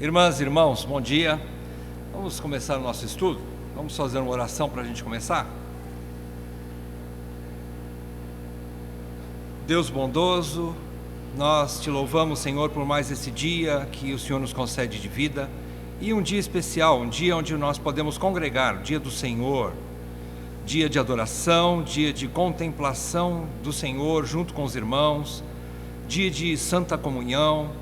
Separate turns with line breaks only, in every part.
Irmãs e irmãos, bom dia. Vamos começar o nosso estudo? Vamos fazer uma oração para a gente começar? Deus bondoso, nós te louvamos, Senhor, por mais esse dia que o Senhor nos concede de vida, e um dia especial, um dia onde nós podemos congregar, o dia do Senhor, dia de adoração, dia de contemplação do Senhor junto com os irmãos, dia de santa comunhão,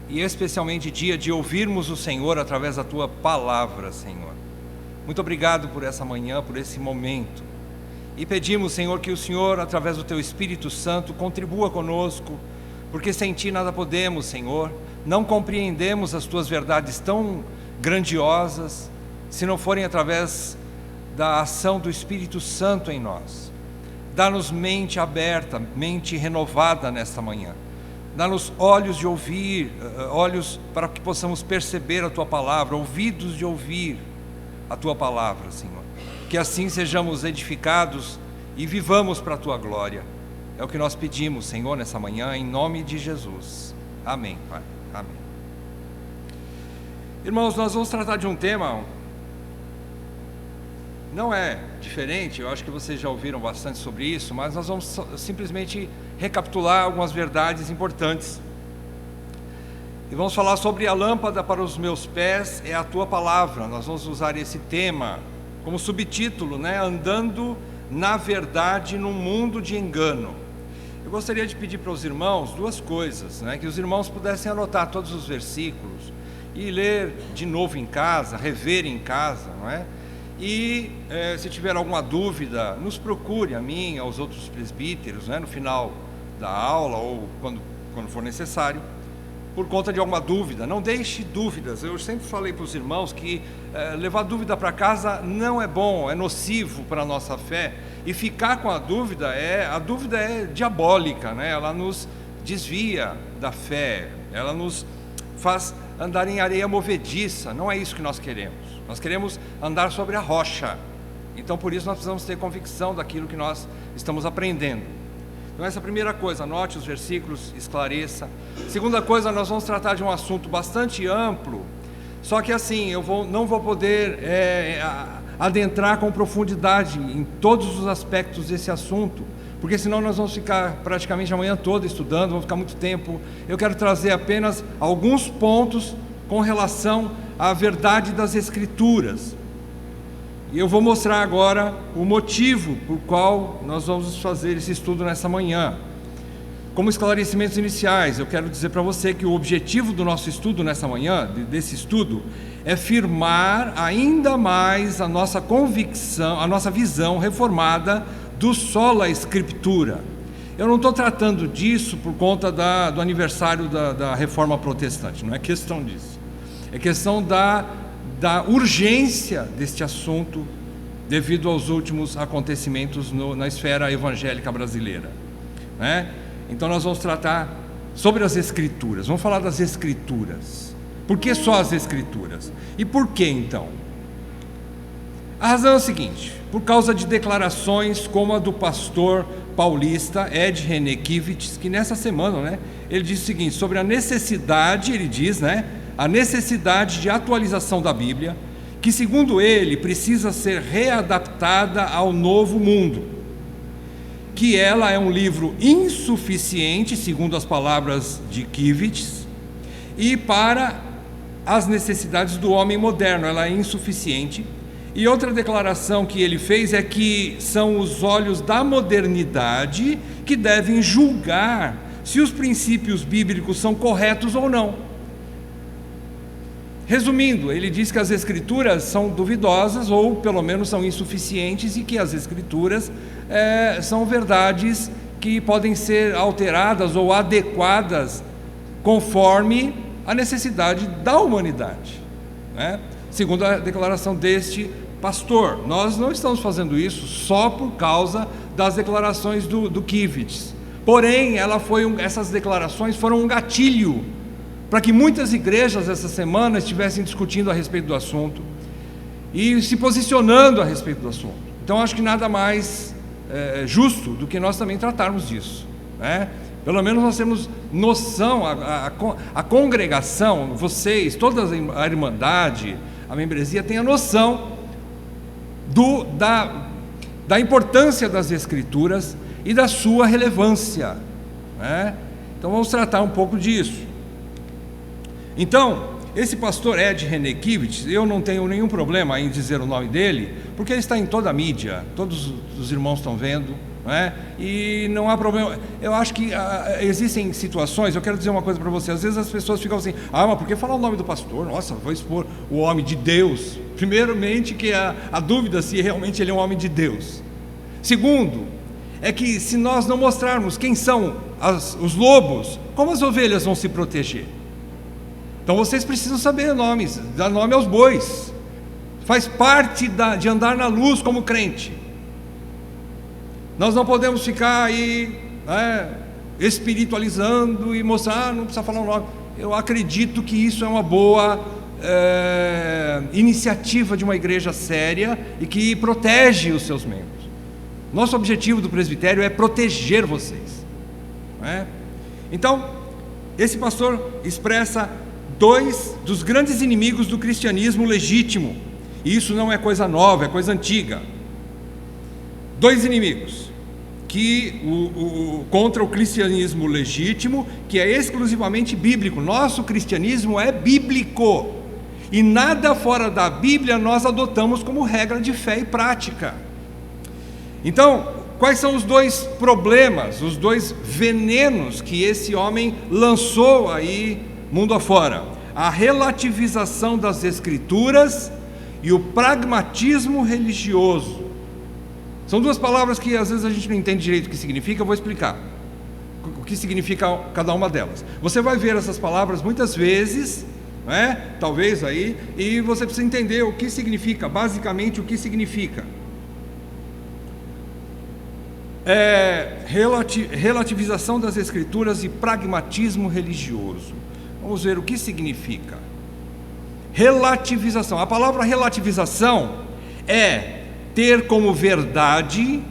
e especialmente dia de ouvirmos o Senhor através da Tua Palavra, Senhor. Muito obrigado por essa manhã, por esse momento. E pedimos, Senhor, que o Senhor, através do Teu Espírito Santo, contribua conosco, porque sem Ti nada podemos, Senhor. Não compreendemos as Tuas verdades tão grandiosas, se não forem através da ação do Espírito Santo em nós. Dá-nos mente aberta, mente renovada nesta manhã. Dá-nos olhos de ouvir, olhos para que possamos perceber a Tua Palavra, ouvidos de ouvir a Tua Palavra, Senhor. Que assim sejamos edificados e vivamos para a Tua glória. É o que nós pedimos, Senhor, nessa manhã, em nome de Jesus. Amém, Pai. Amém. Irmãos, nós vamos tratar de um tema, não é diferente, eu acho que vocês já ouviram bastante sobre isso, mas nós vamos simplesmente recapitular algumas verdades importantes. E vamos falar sobre a lâmpada para os meus pés é a Tua Palavra. Nós vamos usar esse tema como subtítulo, Andando na verdade num mundo de engano. Eu gostaria de pedir para os irmãos duas coisas, que os irmãos pudessem anotar todos os versículos e ler de novo em casa, rever em casa, E se tiver alguma dúvida, nos procure, a mim, aos outros presbíteros, no final da aula ou quando for necessário, por conta de alguma dúvida. Não deixe dúvidas. Eu sempre falei para os irmãos que levar dúvida para casa não é bom, é nocivo para a nossa fé. E ficar com a dúvida é diabólica, Ela nos desvia da fé, ela nos faz andar em areia movediça. Não é isso que nós queremos. Nós queremos andar sobre a rocha. Então, por isso, nós precisamos ter convicção daquilo que nós estamos aprendendo. Então, essa é a primeira coisa, anote os versículos, esclareça. Segunda coisa, nós vamos tratar de um assunto bastante amplo, só que assim, não vou poder adentrar com profundidade em todos os aspectos desse assunto, porque senão nós vamos ficar praticamente a manhã toda estudando, vamos ficar muito tempo. Eu quero trazer apenas alguns pontos com relação à verdade das Escrituras. E eu vou mostrar agora o motivo por qual nós vamos fazer esse estudo nessa manhã. Como esclarecimentos iniciais, eu quero dizer para você que o objetivo do nosso estudo nessa manhã, desse estudo, é firmar ainda mais a nossa convicção, a nossa visão reformada do sola Escritura. Eu não estou tratando disso por conta do aniversário da Reforma Protestante, não é questão disso. É questão da urgência deste assunto devido aos últimos acontecimentos na esfera evangélica brasileira, Então nós vamos tratar sobre as Escrituras, vamos falar das Escrituras. Por que só as Escrituras? E por que então? A razão é a seguinte: por causa de declarações como a do pastor paulista Ed René Kivitz, que nessa semana, ele disse o seguinte, sobre a necessidade, ele diz, a necessidade de atualização da Bíblia, que segundo ele precisa ser readaptada ao novo mundo, que ela é um livro insuficiente, segundo as palavras de Kivitz, e para as necessidades do homem moderno ela é insuficiente. E outra declaração que ele fez é que são os olhos da modernidade que devem julgar se os princípios bíblicos são corretos ou não. Resumindo, ele diz que as Escrituras são duvidosas ou pelo menos são insuficientes e que as Escrituras são verdades que podem ser alteradas ou adequadas conforme a necessidade da humanidade, Segundo a declaração deste pastor. Nós não estamos fazendo isso só por causa das declarações do Kivitz. Porém, essas declarações foram um gatilho para que muitas igrejas essa semana estivessem discutindo a respeito do assunto e se posicionando a respeito do assunto. Então acho que nada mais justo do que nós também tratarmos disso, Pelo menos nós temos noção, a congregação, vocês, toda a irmandade, a membresia tem a noção da importância das Escrituras e da sua relevância, né? Então vamos tratar um pouco disso. Então, esse pastor Ed Renekiewicz, eu não tenho nenhum problema em dizer o nome dele, porque ele está em toda a mídia, todos os irmãos estão vendo, não é? E não há problema. Eu acho que existem situações, eu quero dizer uma coisa para você, às vezes as pessoas ficam assim, mas por que falar o nome do pastor? Nossa, vou expor o homem de Deus. Primeiramente, que a dúvida se realmente ele é um homem de Deus. Segundo, é que se nós não mostrarmos quem são os lobos, como as ovelhas vão se proteger? Então vocês precisam saber nomes, dar nome aos bois. Faz parte de andar na luz como crente. Nós não podemos ficar aí espiritualizando e mostrar, não precisa falar o nome. Eu acredito que isso é uma boa iniciativa de uma igreja séria e que protege os seus membros. Nosso objetivo do presbitério é proteger vocês, não é? Então, esse pastor expressa dois dos grandes inimigos do cristianismo legítimo, e isso não é coisa nova, é coisa antiga. Dois inimigos contra o cristianismo legítimo, que é exclusivamente bíblico. Nosso cristianismo é bíblico, e nada fora da Bíblia nós adotamos como regra de fé e prática. Então, quais são os dois problemas, os dois venenos que esse homem lançou aí mundo afora? A relativização das Escrituras e o pragmatismo religioso. São duas palavras que às vezes a gente não entende direito o que significa. Eu vou explicar o que significa cada uma delas. Você vai ver essas palavras muitas vezes, né? Talvez aí, e você precisa entender o que significa, basicamente o que significa. Relativização das Escrituras e pragmatismo religioso. Vamos ver o que significa. Relativização. A palavra relativização é ter como verdade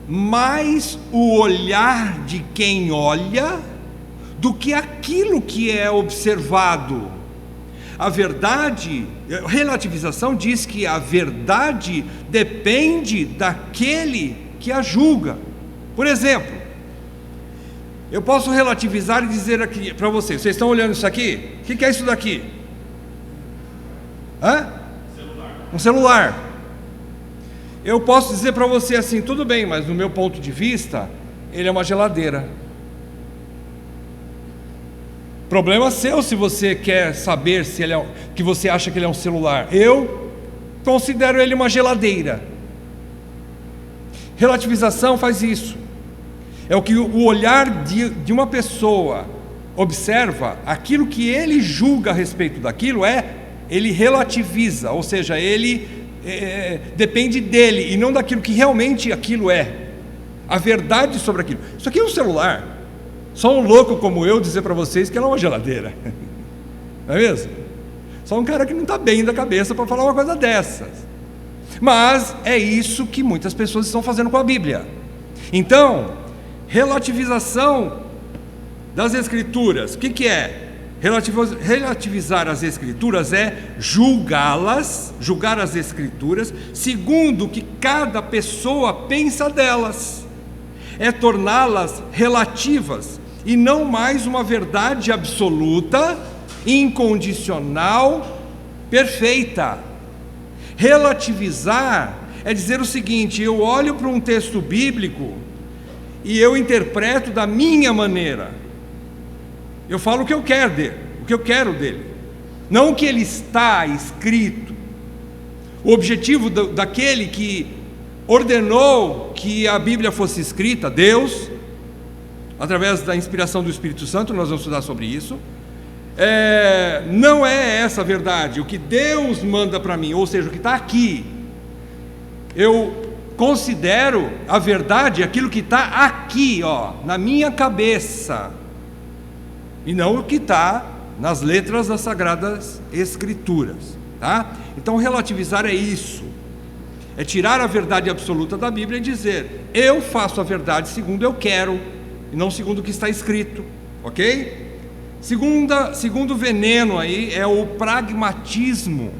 mais o olhar de quem olha do que aquilo que é observado. A verdade, relativização diz que a verdade depende daquele que a julga. Por exemplo, eu posso relativizar e dizer aqui para vocês estão olhando isso aqui? O que é isso daqui? Um celular. Eu posso dizer para você assim, tudo bem, mas no meu ponto de vista, ele é uma geladeira. Problema seu se você quer saber se ele que você acha que ele é um celular. Eu considero ele uma geladeira. Relativização faz isso. É o que o olhar de uma pessoa observa, aquilo que ele julga a respeito daquilo ele relativiza, ou seja, ele depende dele e não daquilo que realmente aquilo é, a verdade sobre aquilo. Isso aqui é um celular. Só um louco como eu dizer para vocês que ela é uma geladeira, não é mesmo? Só um cara que não está bem da cabeça para falar uma coisa dessas. Mas é isso que muitas pessoas estão fazendo com a Bíblia. Então, relativização das Escrituras, o que é? Relativizar as Escrituras é julgar as Escrituras segundo o que cada pessoa pensa delas, é torná-las relativas e não mais uma verdade absoluta, incondicional, perfeita. Relativizar é dizer o seguinte: eu olho para um texto bíblico e eu interpreto da minha maneira. Eu falo o que eu quero dele, não o que ele está escrito. O objetivo daquele que ordenou que a Bíblia fosse escrita, Deus, através da inspiração do Espírito Santo, nós vamos estudar sobre isso, não é essa a verdade. O que Deus manda para mim, ou seja, o que está aqui, eu considero a verdade aquilo que está aqui, na minha cabeça, e não o que está nas letras das Sagradas Escrituras, tá? Então relativizar é isso, é tirar a verdade absoluta da Bíblia e dizer: eu faço a verdade segundo eu quero, e não segundo o que está escrito, ok? Segundo veneno aí é o pragmatismo.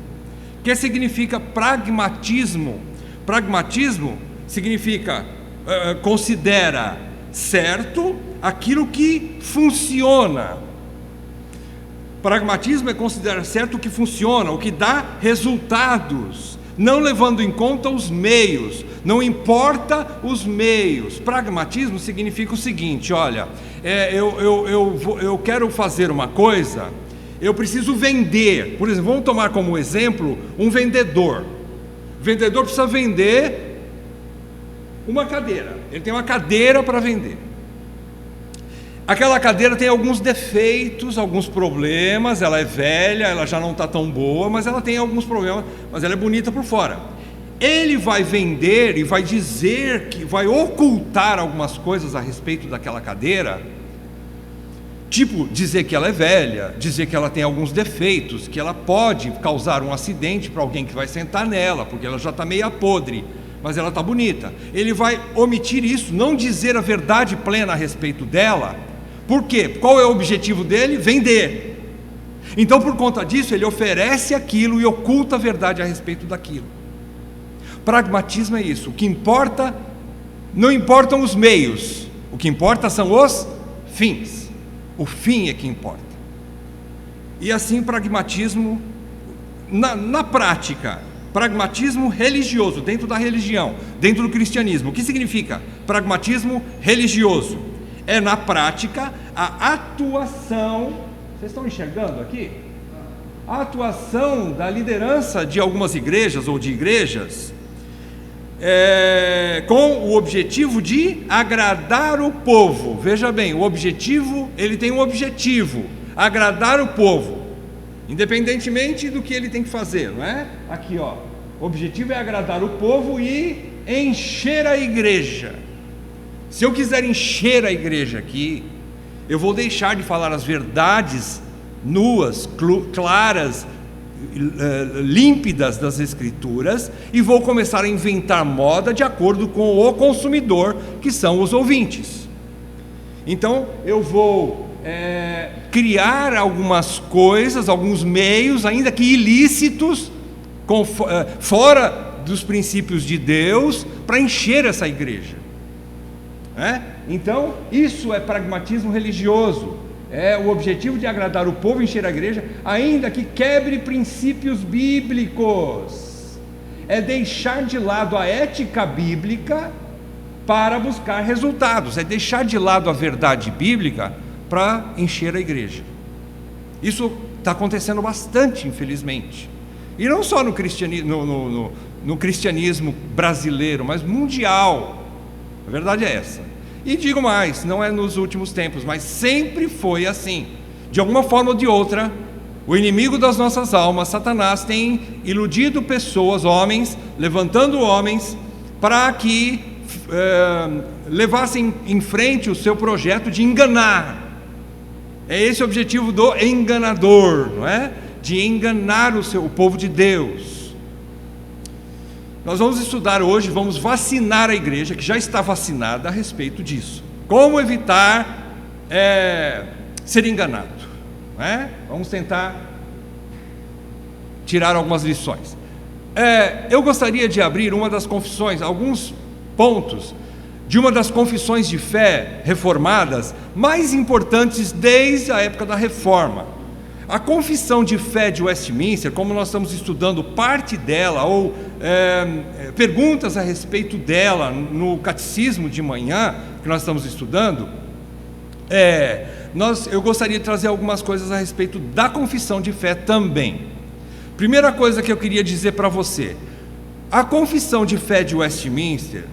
O que significa pragmatismo? Pragmatismo significa considera certo aquilo que funciona. Pragmatismo é considerar certo o que funciona, o que dá resultados, não levando em conta os meios, não importa os meios. Pragmatismo significa o seguinte: olha, eu quero fazer uma coisa, eu preciso vender. Por exemplo, vamos tomar como exemplo um vendedor. O vendedor precisa vender uma cadeira, ele tem uma cadeira para vender. Aquela cadeira tem alguns defeitos, alguns problemas, ela é velha, ela já não está tão boa, mas ela tem alguns problemas, mas ela é bonita por fora. Ele vai vender e vai dizer que vai ocultar algumas coisas a respeito daquela cadeira, tipo dizer que ela é velha, dizer que ela tem alguns defeitos, que ela pode causar um acidente para alguém que vai sentar nela, porque ela já está meio podre, mas ela está bonita. Ele vai omitir isso, não dizer a verdade plena a respeito dela. Por quê? Qual é o objetivo dele? Vender. Então, por conta disso, ele oferece aquilo e oculta a verdade a respeito daquilo. Pragmatismo é isso. O que importa, não importam os meios, o que importa são os fins. O fim é que importa. E assim, pragmatismo na prática, pragmatismo religioso, dentro da religião, dentro do cristianismo. O que significa pragmatismo religioso? É na prática a atuação, vocês estão enxergando aqui? A atuação da liderança de algumas igrejas ou de igrejas com o objetivo de agradar o povo. Veja bem, o objetivo, ele tem um objetivo: agradar o povo, independentemente do que ele tem que fazer, não é? Aqui, ó, o objetivo é agradar o povo e encher a igreja. Se eu quiser encher a igreja aqui, eu vou deixar de falar as verdades nuas, claras, límpidas das Escrituras, e vou começar a inventar moda de acordo com o consumidor, que são os ouvintes. Então eu vou criar algumas coisas, alguns meios, ainda que ilícitos, fora dos princípios de Deus, para encher essa igreja. Então isso é pragmatismo religioso. É o objetivo de agradar o povo, encher a igreja, ainda que quebre princípios bíblicos. É deixar de lado a ética bíblica para buscar resultados. É deixar de lado a verdade bíblica para encher a igreja. Isso está acontecendo bastante, infelizmente. E não só no cristianismo brasileiro, mas mundial. A verdade é essa. E digo mais, não é nos últimos tempos, mas sempre foi assim. De alguma forma ou de outra, o inimigo das nossas almas, Satanás, tem iludido pessoas, homens, levantando homens, para que levassem em frente o seu projeto de enganar. É esse o objetivo do enganador, não é? De enganar o povo de Deus. Nós vamos estudar hoje, vamos vacinar a igreja, que já está vacinada, a respeito disso. Como evitar ser enganado, não é? Vamos tentar tirar algumas lições. Eu gostaria de abrir uma das confissões, alguns pontos de uma das confissões de fé reformadas mais importantes desde a época da Reforma. A confissão de fé de Westminster, como nós estamos estudando parte dela, ou perguntas a respeito dela no catecismo de manhã, que nós estamos estudando, eu gostaria de trazer algumas coisas a respeito da confissão de fé também. Primeira coisa que eu queria dizer para você: a confissão de fé de Westminster,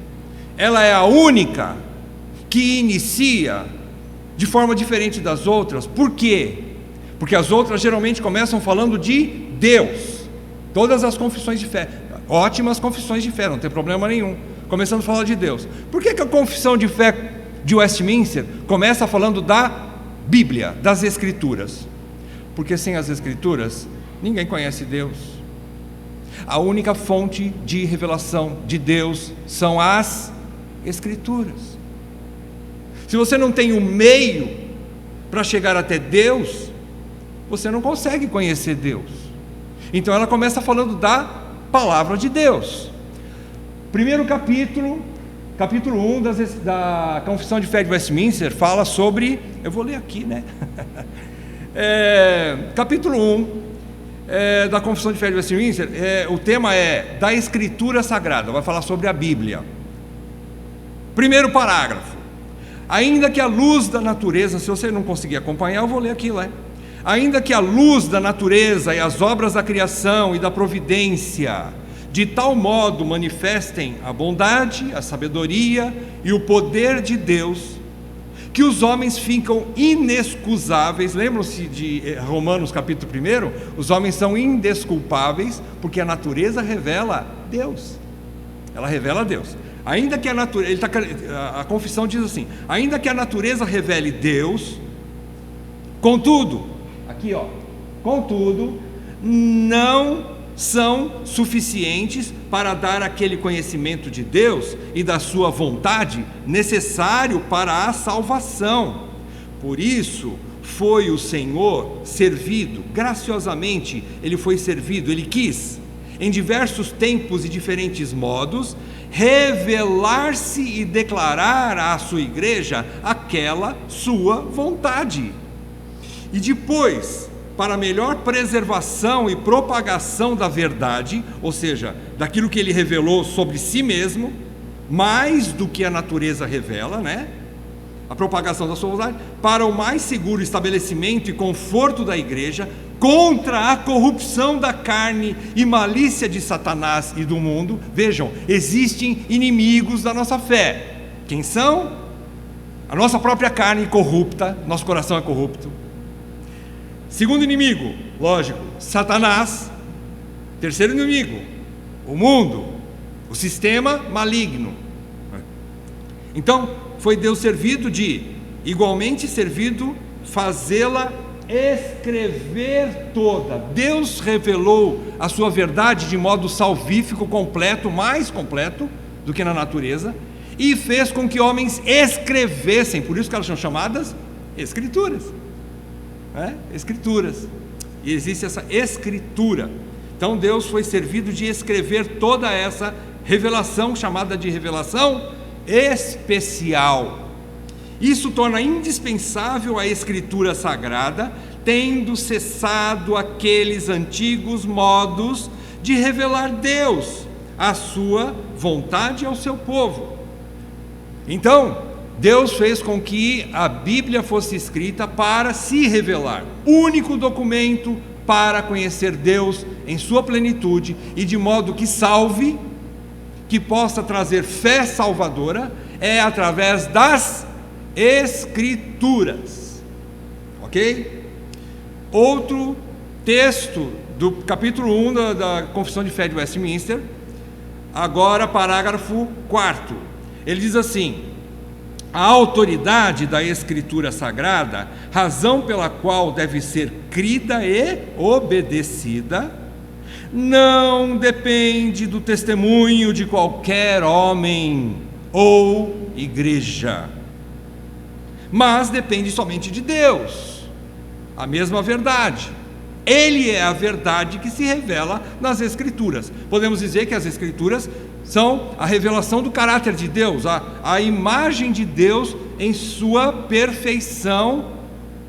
ela é a única que inicia de forma diferente das outras. Por quê? Porque as outras geralmente começam falando de Deus. Todas as confissões de fé, ótimas confissões de fé, não tem problema nenhum, começando a falar de Deus. Por que a confissão de fé de Westminster começa falando da Bíblia, das Escrituras? Porque sem as Escrituras, ninguém conhece Deus. A única fonte de revelação de Deus são as Escrituras. Se você não tem um meio para chegar até Deus, você não consegue conhecer Deus. Então ela começa falando da palavra de Deus. Primeiro capítulo 1 da Confissão de Fé de Westminster fala sobre, eu vou ler aqui, né? Capítulo 1 da Confissão de Fé de Westminster, o tema é da Escritura Sagrada, vai falar sobre a Bíblia. Primeiro parágrafo: ainda que a luz da natureza, se você não conseguir acompanhar, eu vou ler aqui, né? Ainda que a luz da natureza e as obras da criação e da providência de tal modo manifestem a bondade, a sabedoria e o poder de Deus, que os homens ficam inexcusáveis. Lembram-se de Romanos capítulo 1? Os homens são indesculpáveis, porque a natureza revela Deus. Ela revela Deus. Ainda que a natureza, a confissão diz assim: ainda que a natureza revele Deus, contudo, aqui ó, contudo, não são suficientes para dar aquele conhecimento de Deus e da sua vontade necessário para a salvação. Por isso foi o Senhor servido, graciosamente ele foi servido, ele quis, em diversos tempos e diferentes modos, revelar-se e declarar à sua igreja aquela sua vontade. E depois, para melhor preservação e propagação da verdade, ou seja, daquilo que ele revelou sobre si mesmo, mais do que a natureza revela, né? A propagação da sua vontade, para o mais seguro estabelecimento e conforto da igreja, contra a corrupção da carne e malícia de Satanás e do mundo. Vejam, existem inimigos da nossa fé. Quem são? A nossa própria carne corrupta, nosso coração é corrupto. Segundo inimigo, lógico, Satanás. Terceiro inimigo, o mundo, o sistema maligno. Então, foi Deus servido igualmente servido, fazê-la escrever toda. Deus revelou a sua verdade de modo salvífico, completo, mais completo do que na natureza, e fez com que homens escrevessem, por isso que elas são chamadas Escrituras. Escrituras, e existe essa escritura. Então Deus foi servido de escrever toda essa revelação, chamada de revelação especial. Isso torna indispensável a escritura sagrada, tendo cessado aqueles antigos modos de revelar Deus, a sua vontade ao seu povo. Então Deus fez com que a Bíblia fosse escrita para se revelar, único documento para conhecer Deus em sua plenitude e de modo que salve, que possa trazer fé salvadora, é através das Escrituras. Ok? Outro texto do capítulo 1 da Confissão de Fé de Westminster, agora parágrafo 4, ele diz assim: a autoridade da Escritura Sagrada, razão pela qual deve ser crida e obedecida, não depende do testemunho de qualquer homem ou igreja, mas depende somente de Deus, a mesma verdade. Ele é a verdade que se revela nas Escrituras. Podemos dizer que as Escrituras são a revelação do caráter de Deus, a imagem de Deus em sua perfeição,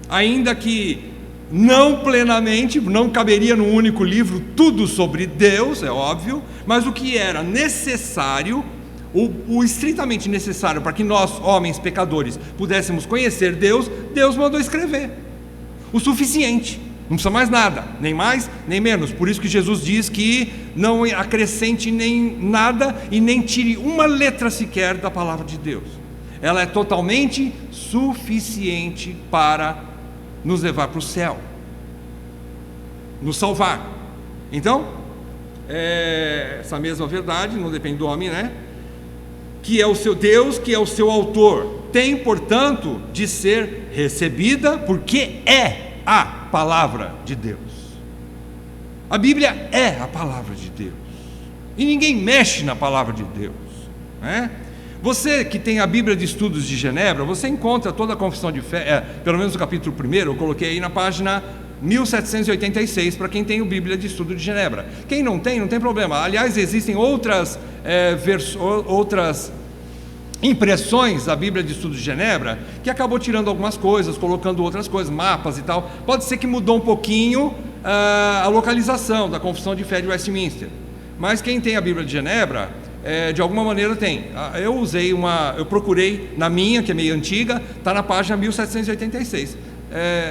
ainda que não plenamente, não caberia num único livro tudo sobre Deus, é óbvio, mas o que era necessário, o estritamente necessário para que nós, homens pecadores, pudéssemos conhecer Deus, Deus mandou escrever, o suficiente. Não precisa mais nada, nem mais, nem menos. Por isso que Jesus diz que não acrescente nem nada e nem tire uma letra sequer da palavra de Deus. Ela é totalmente suficiente para nos levar para o céu, nos salvar. Então, essa mesma verdade, não depende do homem, né? Que é o seu Deus, que é o seu autor, tem, portanto, de ser recebida, porque é a palavra de Deus. A Bíblia é a palavra de Deus, e ninguém mexe na palavra de Deus, né? Você que tem a Bíblia de Estudos de Genebra, você encontra toda a confissão de fé, pelo menos o capítulo 1, eu coloquei aí na página 1786, para quem tem a Bíblia de Estudo de Genebra. Quem não tem problema. Aliás, existem outras impressões da Bíblia de Estudo de Genebra, que acabou tirando algumas coisas, colocando outras coisas, mapas e tal. Pode ser que mudou um pouquinho a localização da confissão de fé de Westminster. Mas quem tem a Bíblia de Genebra, de alguma maneira tem. Eu procurei na minha, que é meio antiga, está na página 1786,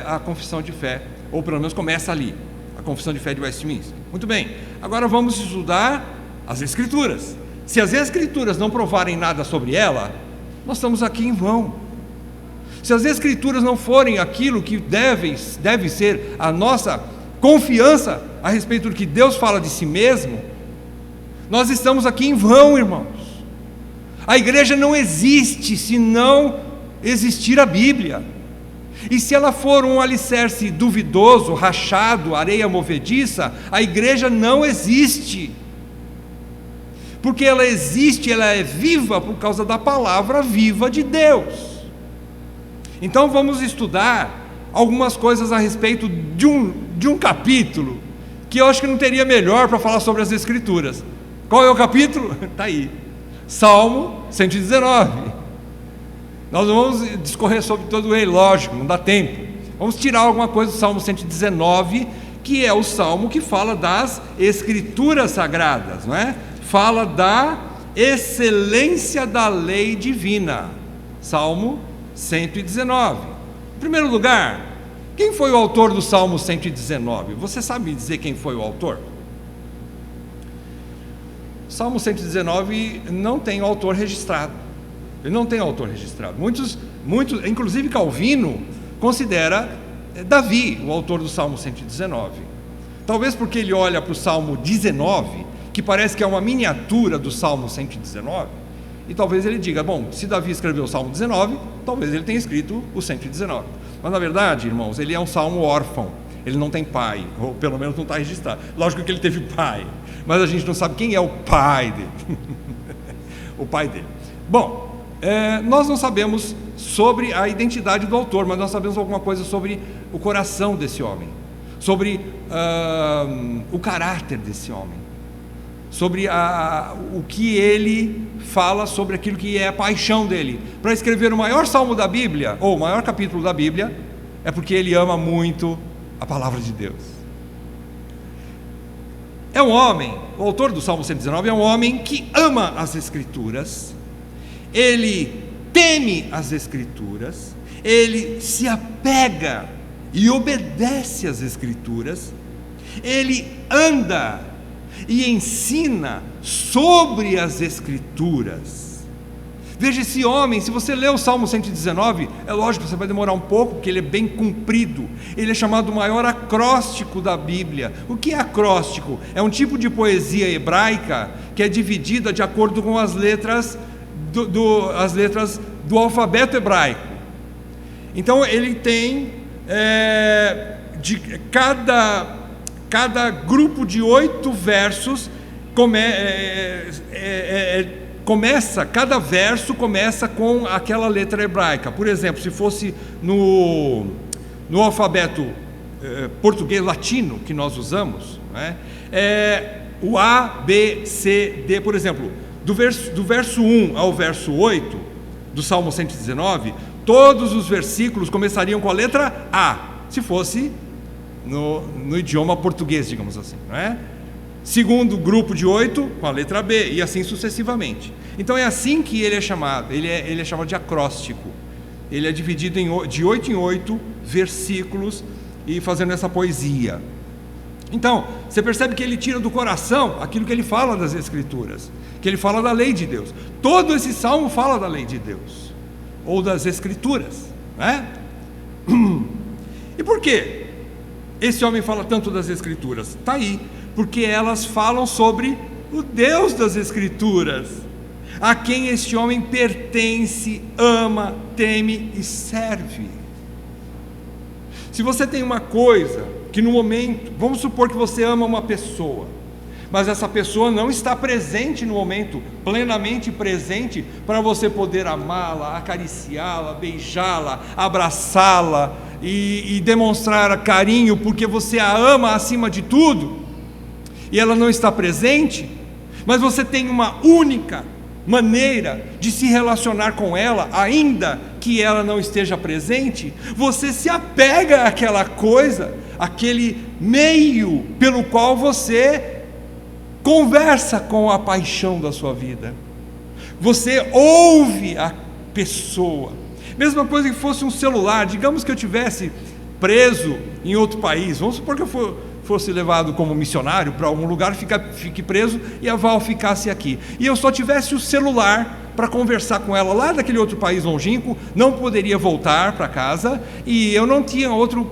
a confissão de fé, ou pelo menos começa ali, a confissão de fé de Westminster. Muito bem, agora vamos estudar as Escrituras. Se as Escrituras não provarem nada sobre ela, nós estamos aqui em vão. Se as Escrituras não forem aquilo que deve ser a nossa confiança a respeito do que Deus fala de si mesmo, nós estamos aqui em vão, irmãos. A igreja não existe se não existir a Bíblia. E se ela for um alicerce duvidoso, rachado, areia movediça, a igreja não existe. Porque ela existe, ela é viva por causa da palavra viva de Deus. Então vamos estudar algumas coisas a respeito de um capítulo, que eu acho que não teria melhor para falar sobre as Escrituras. Qual é o capítulo? Está aí, Salmo 119. Nós não vamos discorrer sobre todo ele, lógico, não dá tempo. Vamos tirar alguma coisa do Salmo 119, que é o salmo que fala das Escrituras sagradas, não é? Fala da excelência da lei divina. Salmo 119. Em primeiro lugar, quem foi o autor do Salmo 119? Você sabe dizer quem foi o autor? Salmo 119 não tem o autor registrado. Ele não tem autor registrado. Muitos, inclusive Calvino, considera Davi o autor do Salmo 119. Talvez porque ele olha para o Salmo 19, que parece que é uma miniatura do Salmo 119, e talvez ele diga, bom, se Davi escreveu o Salmo 19, talvez ele tenha escrito o 119. Mas na verdade, irmãos, ele é um salmo órfão. Ele não tem pai, ou pelo menos não está registrado. Lógico que ele teve pai, mas a gente não sabe quem é o pai dele. O pai dele. Bom, nós não sabemos sobre a identidade do autor, mas nós sabemos alguma coisa sobre o coração desse homem, sobre o caráter desse homem, sobre o que ele fala sobre aquilo que é a paixão dele. Para escrever o maior salmo da Bíblia, ou o maior capítulo da Bíblia, é porque ele ama muito a palavra de Deus. É um homem, o autor do Salmo 119 é um homem que ama as Escrituras, ele teme as Escrituras, ele se apega e obedece às Escrituras, ele anda e ensina sobre as Escrituras. Veja esse homem, se você ler o Salmo 119, é lógico que você vai demorar um pouco, porque ele é bem comprido. Ele é chamado o maior acróstico da Bíblia. O que é acróstico? É um tipo de poesia hebraica que é dividida de acordo com as letras do alfabeto hebraico. Então ele tem de cada grupo de 8 versos cada verso começa com aquela letra hebraica. Por exemplo, se fosse no alfabeto português latino que nós usamos, né, o A, B, C, D, por exemplo, do verso 1 ao verso 8 do Salmo 119, todos os versículos começariam com a letra A, se fosse no idioma português, digamos assim, não é? Segundo grupo de 8 com a letra B, e assim sucessivamente. Então é assim que ele é chamado. Ele é chamado de acróstico. Ele é dividido de 8 em 8 versículos, e fazendo essa poesia. Então, você percebe que ele tira do coração aquilo que ele fala das Escrituras, que ele fala da lei de Deus. Todo esse salmo fala da lei de Deus, ou das Escrituras, né? E por que esse homem fala tanto das Escrituras? Está aí, porque elas falam sobre o Deus das Escrituras, a quem este homem pertence, ama, teme e serve. Se você tem uma coisa que no momento, vamos supor que você ama uma pessoa, mas essa pessoa não está presente no momento, plenamente presente, para você poder amá-la, acariciá-la, beijá-la, abraçá-la e demonstrar carinho, porque você a ama acima de tudo, e ela não está presente, mas você tem uma única maneira de se relacionar com ela, ainda que ela não esteja presente. Você se apega àquela coisa, aquele meio pelo qual você conversa com a paixão da sua vida. Você ouve a pessoa. Mesma coisa que fosse um celular. Digamos que eu tivesse preso em outro país. Vamos supor que eu fosse levado como missionário para algum lugar, fique preso, e a Val ficasse aqui. E eu só tivesse o celular para conversar com ela lá daquele outro país longínquo, não poderia voltar para casa, e eu não tinha outro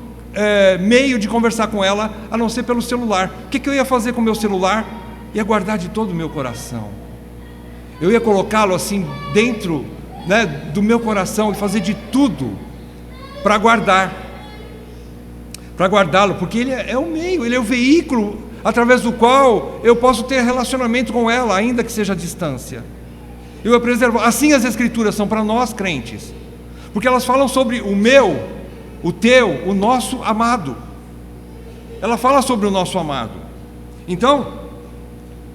meio de conversar com ela, a não ser pelo celular. O que eu ia fazer com o meu celular? Ia guardar de todo o meu coração. Eu ia colocá-lo assim dentro, do meu coração, e fazer de tudo para guardá-lo, porque ele é o meio, ele é o veículo através do qual eu posso ter relacionamento com ela, ainda que seja à distância. Eu a preservo. Assim as Escrituras são para nós crentes, porque elas falam sobre o meu, o teu, o nosso amado. Ela fala sobre o nosso amado. Então,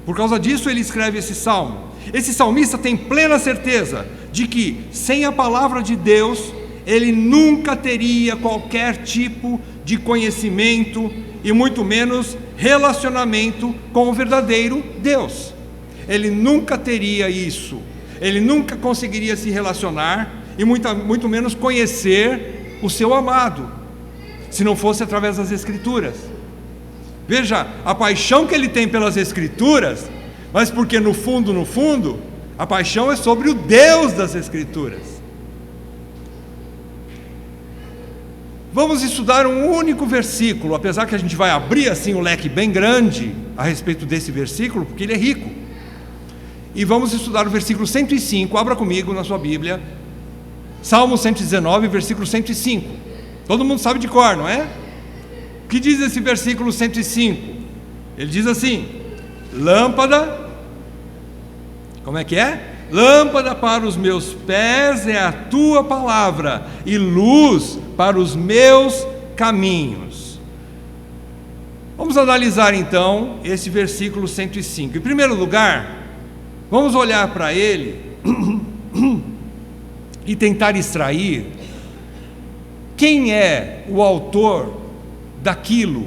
por causa disso ele escreve esse salmo. Esse salmista tem plena certeza de que sem a palavra de Deus ele nunca teria qualquer tipo de conhecimento e muito menos relacionamento com o verdadeiro Deus. Ele nunca teria isso. Ele nunca conseguiria se relacionar e muito menos conhecer o seu amado, se não fosse através das Escrituras. Veja, a paixão que ele tem pelas Escrituras, mas porque no fundo, a paixão é sobre o Deus das Escrituras. Vamos estudar um único versículo, apesar que a gente vai abrir assim um leque bem grande a respeito desse versículo, porque ele é rico. E vamos estudar o versículo 105, abra comigo na sua Bíblia, Salmo 119, versículo 105. Todo mundo sabe de cor, não é? O que diz esse versículo 105? Ele diz assim: lâmpada, como é que é? Lâmpada para os meus pés é a tua palavra, e luz para os meus caminhos. Vamos analisar então esse versículo 105. Em primeiro lugar, vamos olhar para ele e tentar extrair quem é o autor daquilo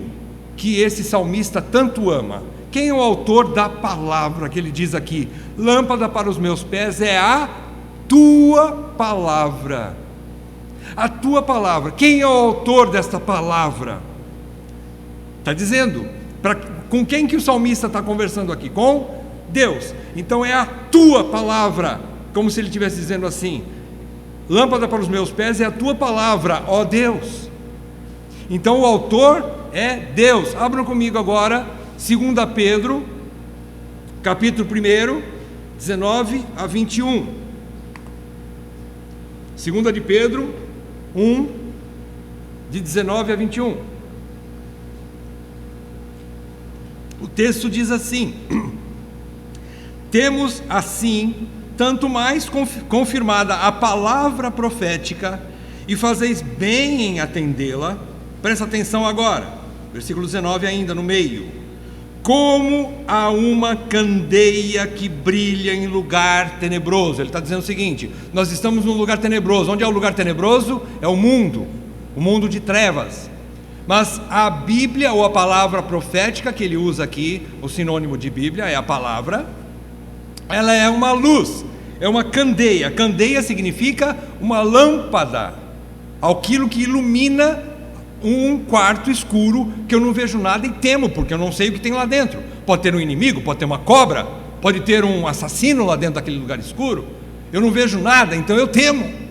que esse salmista tanto ama. Quem é o autor da palavra que ele diz aqui? Lâmpada para os meus pés é a tua palavra. A tua palavra. Quem é o autor desta palavra? Está dizendo, com quem que o salmista está conversando aqui? Com Deus. Então é a tua palavra, como se ele estivesse dizendo assim: lâmpada para os meus pés é a tua palavra, ó Deus. Então o autor é Deus. Abram comigo agora 2 Pedro, capítulo 1, 19 a 21. 2 de Pedro 1, de 19 a 21. O texto diz assim: temos assim tanto mais confirmada a palavra profética, e fazeis bem em atendê-la. Presta atenção agora, versículo 19 ainda no meio: como a uma candeia que brilha em lugar tenebroso. Ele está dizendo o seguinte: nós estamos num lugar tenebroso. Onde é o lugar tenebroso? É o mundo de trevas. Mas a Bíblia, ou a palavra profética que ele usa aqui, o sinônimo de Bíblia é a palavra, ela é uma luz, é uma candeia. Candeia significa uma lâmpada, aquilo que ilumina um quarto escuro, que eu não vejo nada e temo, porque eu não sei o que tem lá dentro. Pode ter um inimigo, pode ter uma cobra, pode ter um assassino lá dentro daquele lugar escuro. Eu não vejo nada, então eu temo.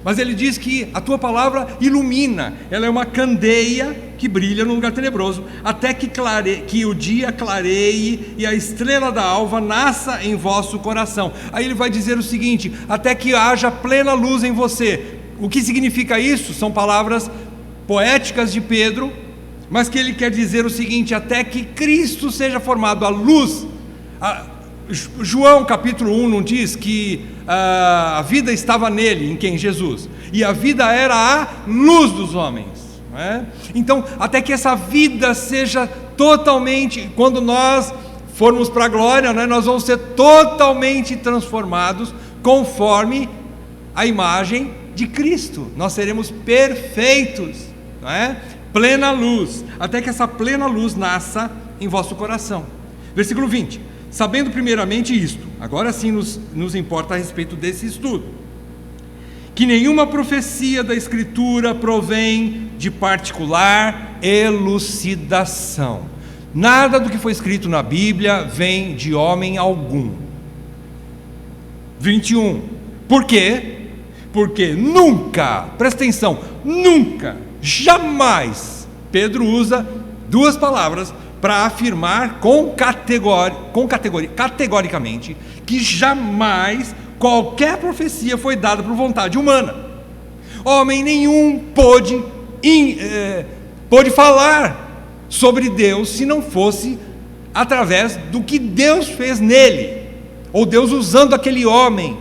Mas ele diz que a tua palavra ilumina, ela é uma candeia que brilha num lugar tenebroso, até que o dia clareie e a estrela da alva nasça em vosso coração. Aí ele vai dizer o seguinte: até que haja plena luz em você. O que significa isso? São palavras poéticas de Pedro, mas que ele quer dizer o seguinte: até que Cristo seja formado, a luz. João capítulo 1 não diz que a vida estava nele, em quem? Jesus, e a vida era a luz dos homens, não é? Então, até que essa vida seja totalmente, quando nós formos para a glória, né, nós vamos ser totalmente transformados conforme a imagem de Cristo, nós seremos perfeitos, não é? Plena luz, até que essa plena luz nasça em vosso coração. Versículo 20: sabendo primeiramente isto, agora sim nos importa a respeito desse estudo, que nenhuma profecia da Escritura provém de particular elucidação. Nada do que foi escrito na Bíblia vem de homem algum. 21. Por quê? Porque nunca, presta atenção, nunca, jamais, Pedro usa duas palavras para afirmar categoricamente que jamais qualquer profecia foi dada por vontade humana. Homem nenhum pôde falar sobre Deus se não fosse através do que Deus fez nele, ou Deus usando aquele homem.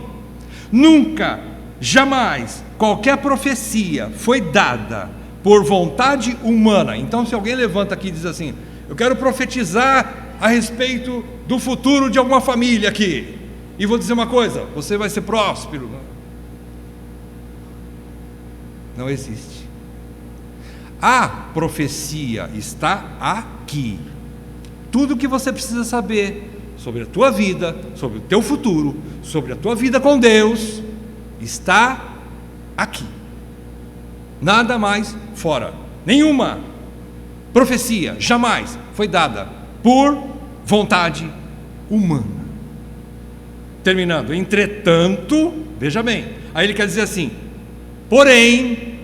Nunca, jamais qualquer profecia foi dada por vontade humana. Então, se alguém levanta aqui e diz assim: eu quero profetizar a respeito do futuro de alguma família aqui, e vou dizer uma coisa: você vai ser próspero. Não existe. A profecia está aqui. Tudo o que você precisa saber sobre a tua vida, sobre o teu futuro, sobre a tua vida com Deus, está aqui. Nada mais fora. Nenhuma profecia jamais foi dada por vontade humana. Terminando: entretanto, veja bem, aí ele quer dizer assim: porém,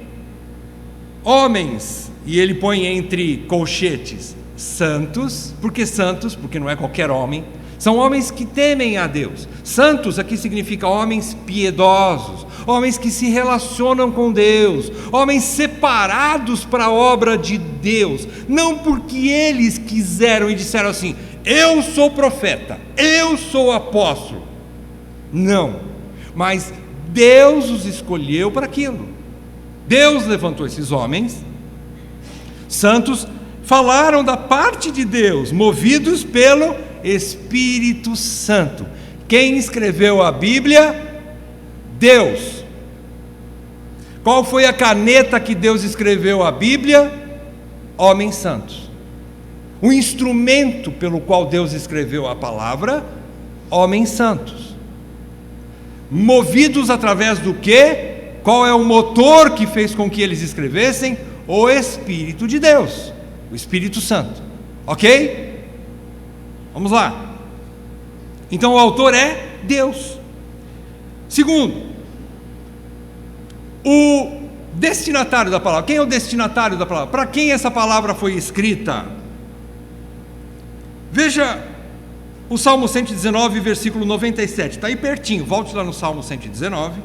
homens, e ele põe entre colchetes santos. Por que santos? Porque não é qualquer homem, são homens que temem a Deus. Santos aqui significa homens piedosos, homens que se relacionam com Deus, homens separados para a obra de Deus, não porque eles quiseram e disseram assim: eu sou profeta, eu sou apóstolo. Não, mas Deus os escolheu para aquilo. Deus levantou esses homens santos, falaram da parte de Deus, movidos pelo Espírito Santo. Quem escreveu a Bíblia? Deus. Qual foi a caneta que Deus escreveu a Bíblia? Homens santos. O instrumento pelo qual Deus escreveu a palavra? Homens santos. Movidos através do quê? Qual é o motor que fez com que eles escrevessem? O Espírito de Deus, o Espírito Santo. Ok? Vamos lá. Então o autor é Deus. Segundo, o destinatário da palavra. Quem é o destinatário da palavra? Para quem essa palavra foi escrita? Veja o Salmo 119, versículo 97. Está aí pertinho, volte lá no Salmo 119.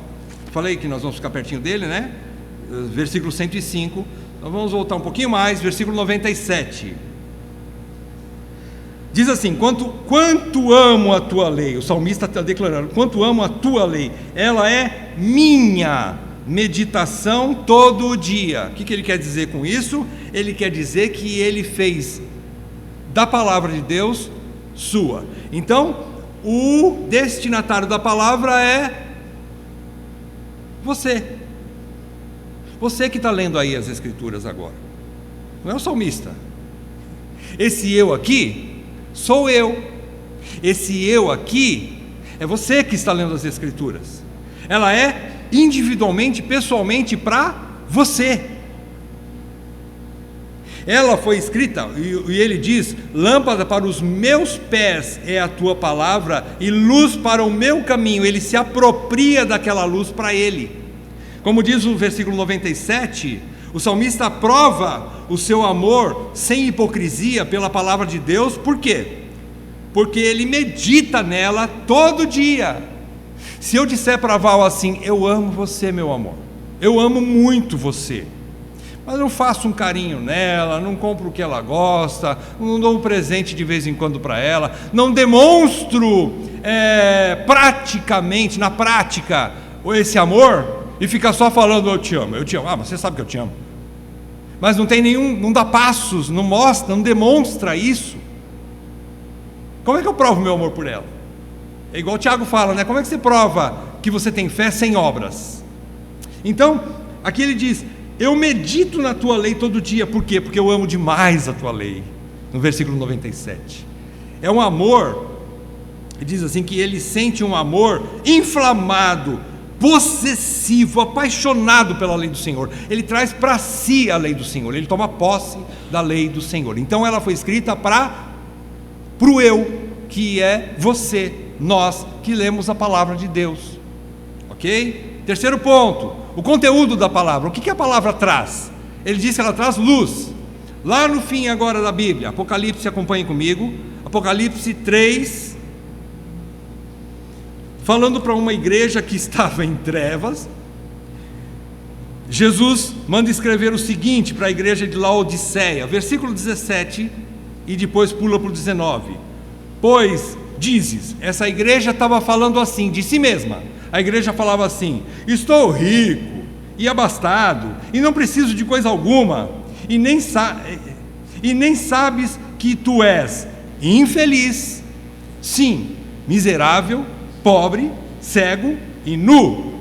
Falei que nós vamos ficar pertinho dele, né? Versículo 105. Então vamos voltar um pouquinho mais, versículo 97. Diz assim: quanto amo a tua lei. O salmista está declarando: quanto amo a tua lei, ela é minha meditação todo o dia. O que ele quer dizer com isso? Ele quer dizer que ele fez da palavra de Deus sua. Então, o destinatário da palavra é você. Você que está lendo aí as Escrituras agora, não é o salmista. Esse eu aqui sou eu. Esse eu aqui é você que está lendo as Escrituras. Ela é individualmente, pessoalmente para você. Ela foi escrita, e ele diz: lâmpada para os meus pés é a tua palavra e luz para o meu caminho. Ele se apropria daquela luz para ele. Como diz o versículo 97, o salmista aprova o seu amor sem hipocrisia pela palavra de Deus. Por quê? Porque ele medita nela todo dia. Se eu disser para Val assim: eu amo você, meu amor, eu amo muito você, mas não faço um carinho nela, não compro o que ela gosta, não dou um presente de vez em quando para ela, não demonstro praticamente, na prática, esse amor, e fica só falando eu te amo, você sabe que eu te amo, mas não tem não dá passos, não mostra, não demonstra isso. Como é que eu provo meu amor por ela? É igual o Tiago fala, né? Como é que você prova que você tem fé sem obras? Então, aqui ele diz, eu medito na tua lei todo dia. Por quê? Porque eu amo demais a tua lei. No versículo 97. É um amor, ele diz assim, que ele sente um amor inflamado, possessivo, apaixonado pela lei do Senhor. Ele traz para si a lei do Senhor, ele toma posse da lei do Senhor. Então ela foi escrita para o eu, que é você, nós que lemos a palavra de Deus. Ok? Terceiro ponto, o conteúdo da palavra. O que a palavra traz? Ele diz que ela traz luz. Lá no fim agora da Bíblia, Apocalipse, acompanhe comigo, Apocalipse 3, falando para uma igreja que estava em trevas. Jesus manda escrever o seguinte para a igreja de Laodiceia, versículo 17, e depois pula para o 19. Pois dizes, essa igreja estava falando assim, de si mesma. A igreja falava assim, estou rico e abastado, e não preciso de coisa alguma, e nem sabes que tu és infeliz, sim, miserável, pobre, cego e nu.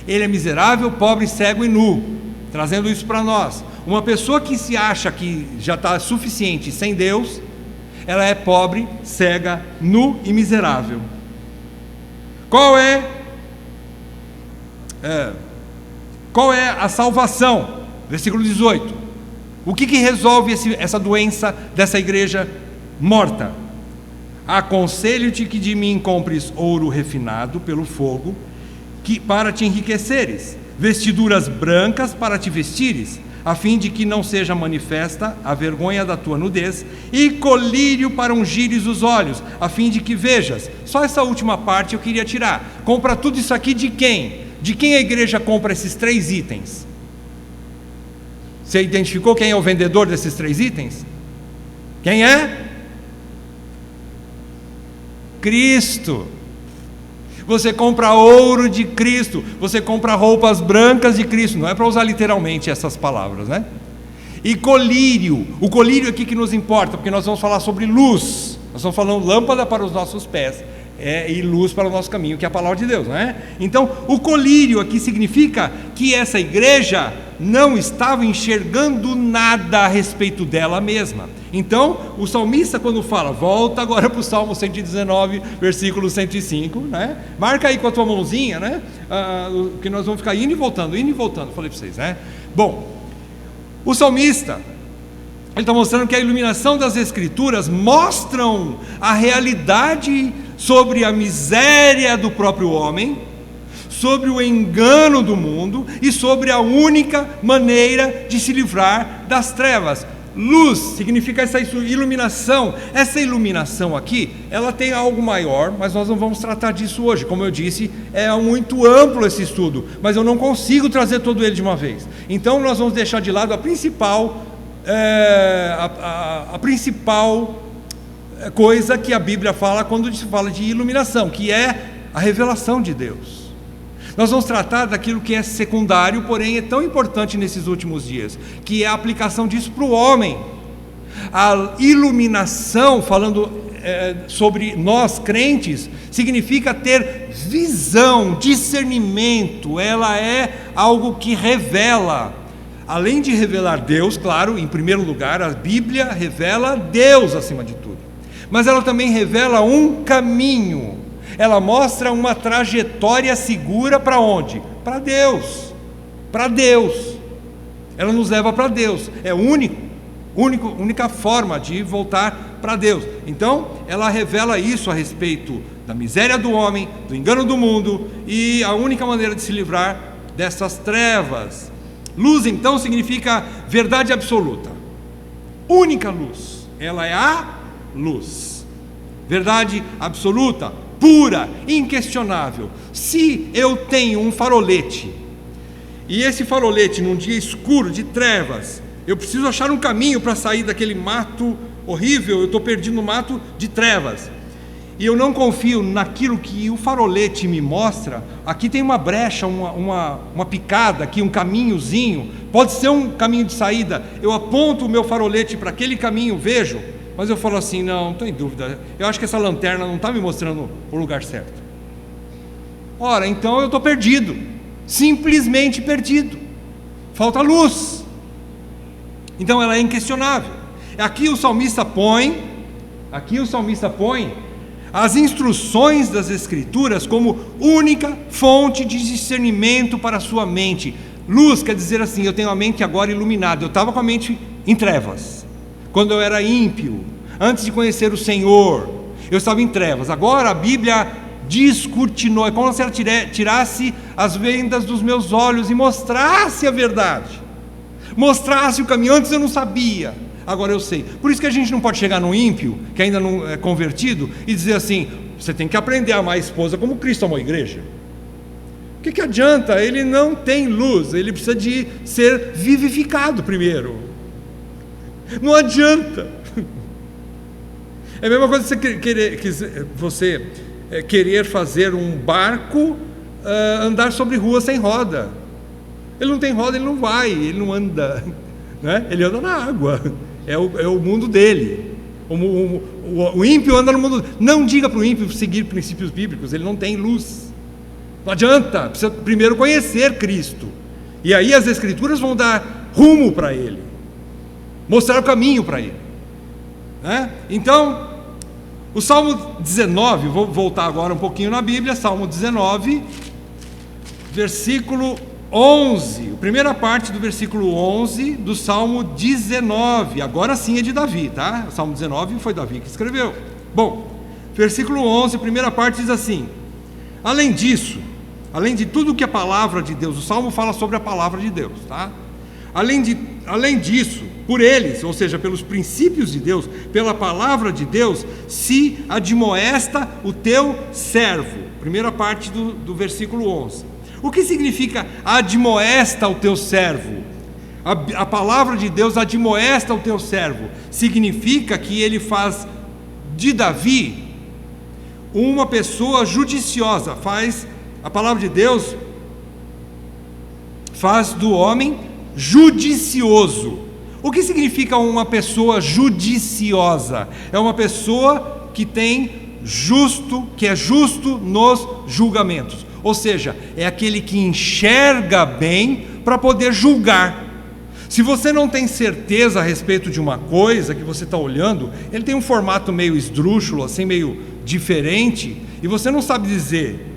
Ele é miserável, pobre, cego e nu, trazendo isso para nós. Uma pessoa que se acha que já está suficiente sem Deus, ela é pobre, cega, nu e miserável. Qual é a salvação? Versículo 18. O que resolve essa doença dessa igreja morta? Aconselho-te que de mim compres ouro refinado pelo fogo, para te enriqueceres, vestiduras brancas para te vestires, a fim de que não seja manifesta a vergonha da tua nudez, e colírio para ungires os olhos, a fim de que vejas. Só essa última parte eu queria tirar. Compra tudo isso aqui de quem? De quem a igreja compra esses 3 itens? Você identificou quem é o vendedor desses 3 itens? Quem é? Cristo. Você compra ouro de Cristo, você compra roupas brancas de Cristo, não é para usar literalmente essas palavras, né? E colírio, o colírio aqui que nos importa, porque nós vamos falar sobre luz, nós estamos falando lâmpada para os nossos pés, e luz para o nosso caminho, que é a palavra de Deus, não é? Então, o colírio aqui significa que essa igreja não estava enxergando nada a respeito dela mesma. Então, o salmista, quando fala, volta agora para o Salmo 119, versículo 105, né? Marca aí com a tua mãozinha, né? Que nós vamos ficar indo e voltando, falei para vocês, né? Bom, o salmista, ele está mostrando que a iluminação das Escrituras mostram a realidade sobre a miséria do próprio homem, sobre o engano do mundo e sobre a única maneira de se livrar das trevas. Luz significa essa iluminação. Essa iluminação aqui, ela tem algo maior, mas nós não vamos tratar disso hoje. Como eu disse, é muito amplo esse estudo, mas eu não consigo trazer todo ele de uma vez. Então nós vamos deixar de lado a principal coisa que a Bíblia fala quando se fala de iluminação, que é a revelação de Deus. Nós vamos tratar daquilo que é secundário, porém é tão importante nesses últimos dias, que é a aplicação disso para o homem. A iluminação, falando sobre nós crentes, significa ter visão, discernimento. Ela é algo que revela, além de revelar Deus, claro, em primeiro lugar, a Bíblia revela Deus acima de tudo, mas ela também revela um caminho. Ela mostra uma trajetória segura para onde? Para Deus. Para Deus. Ela nos leva para Deus. É a única forma de voltar para Deus. Então, ela revela isso a respeito da miséria do homem, do engano do mundo e a única maneira de se livrar dessas trevas. Luz, então, significa verdade absoluta. Única luz. Ela é a luz. Verdade absoluta, pura, inquestionável. Se eu tenho um farolete E esse farolete, num dia escuro, de trevas, eu preciso achar um caminho para sair daquele mato horrível, eu estou perdido no mato de trevas. E eu não confio naquilo que o farolete me mostra. Aqui tem uma brecha, uma picada, aqui um caminhozinho, pode ser um caminho de saída. Eu aponto o meu farolete para aquele caminho, vejo, mas eu falo assim, não estou em dúvida, eu acho que essa lanterna não está me mostrando o lugar certo. Ora, então eu estou perdido, simplesmente perdido, falta luz. Então ela é inquestionável. Aqui o salmista põe as instruções das Escrituras como única fonte de discernimento para a sua mente. Luz quer dizer assim, eu tenho a mente agora iluminada. Eu estava com a mente em trevas quando eu era ímpio, antes de conhecer o Senhor, eu estava em trevas. Agora a Bíblia descortinou, é como se ela tirasse as vendas dos meus olhos e mostrasse a verdade, mostrasse o caminho. Antes eu não sabia, agora eu sei. Por isso que a gente não pode chegar no ímpio, que ainda não é convertido, e dizer assim, você tem que aprender a amar a esposa como Cristo amou a igreja. O que adianta? Ele não tem luz, ele precisa de ser vivificado primeiro. Não adianta. É a mesma coisa você querer fazer um barco andar sobre rua sem roda. Ele não tem roda, ele não vai, ele não anda, né? Ele anda na água. É o mundo dele. O ímpio anda no mundo. Não diga para o ímpio seguir princípios bíblicos, ele não tem luz. Não adianta, precisa primeiro conhecer Cristo. E aí as Escrituras vão dar rumo para ele, mostrar o caminho para ele, né? Então, o Salmo 19, vou voltar agora um pouquinho na Bíblia, Salmo 19, versículo 11, a primeira parte do versículo 11 do Salmo 19, agora sim é de Davi, tá? O Salmo 19 foi Davi que escreveu. Bom, versículo 11, a primeira parte diz assim: além disso, além de tudo que a palavra de Deus, o Salmo fala sobre a palavra de Deus, tá? Além disso, por eles, ou seja, pelos princípios de Deus, pela palavra de Deus, se admoesta o teu servo. Primeira parte do versículo 11. O que significa admoesta o teu servo? A palavra de Deus admoesta o teu servo. Significa que ele faz de Davi uma pessoa judiciosa. A palavra de Deus faz do homem judicioso. O que significa uma pessoa judiciosa? É uma pessoa que é justo nos julgamentos. Ou seja, é aquele que enxerga bem para poder julgar. Se você não tem certeza a respeito de uma coisa que você está olhando, ele tem um formato meio esdrúxulo, assim, meio diferente, e você não sabe dizer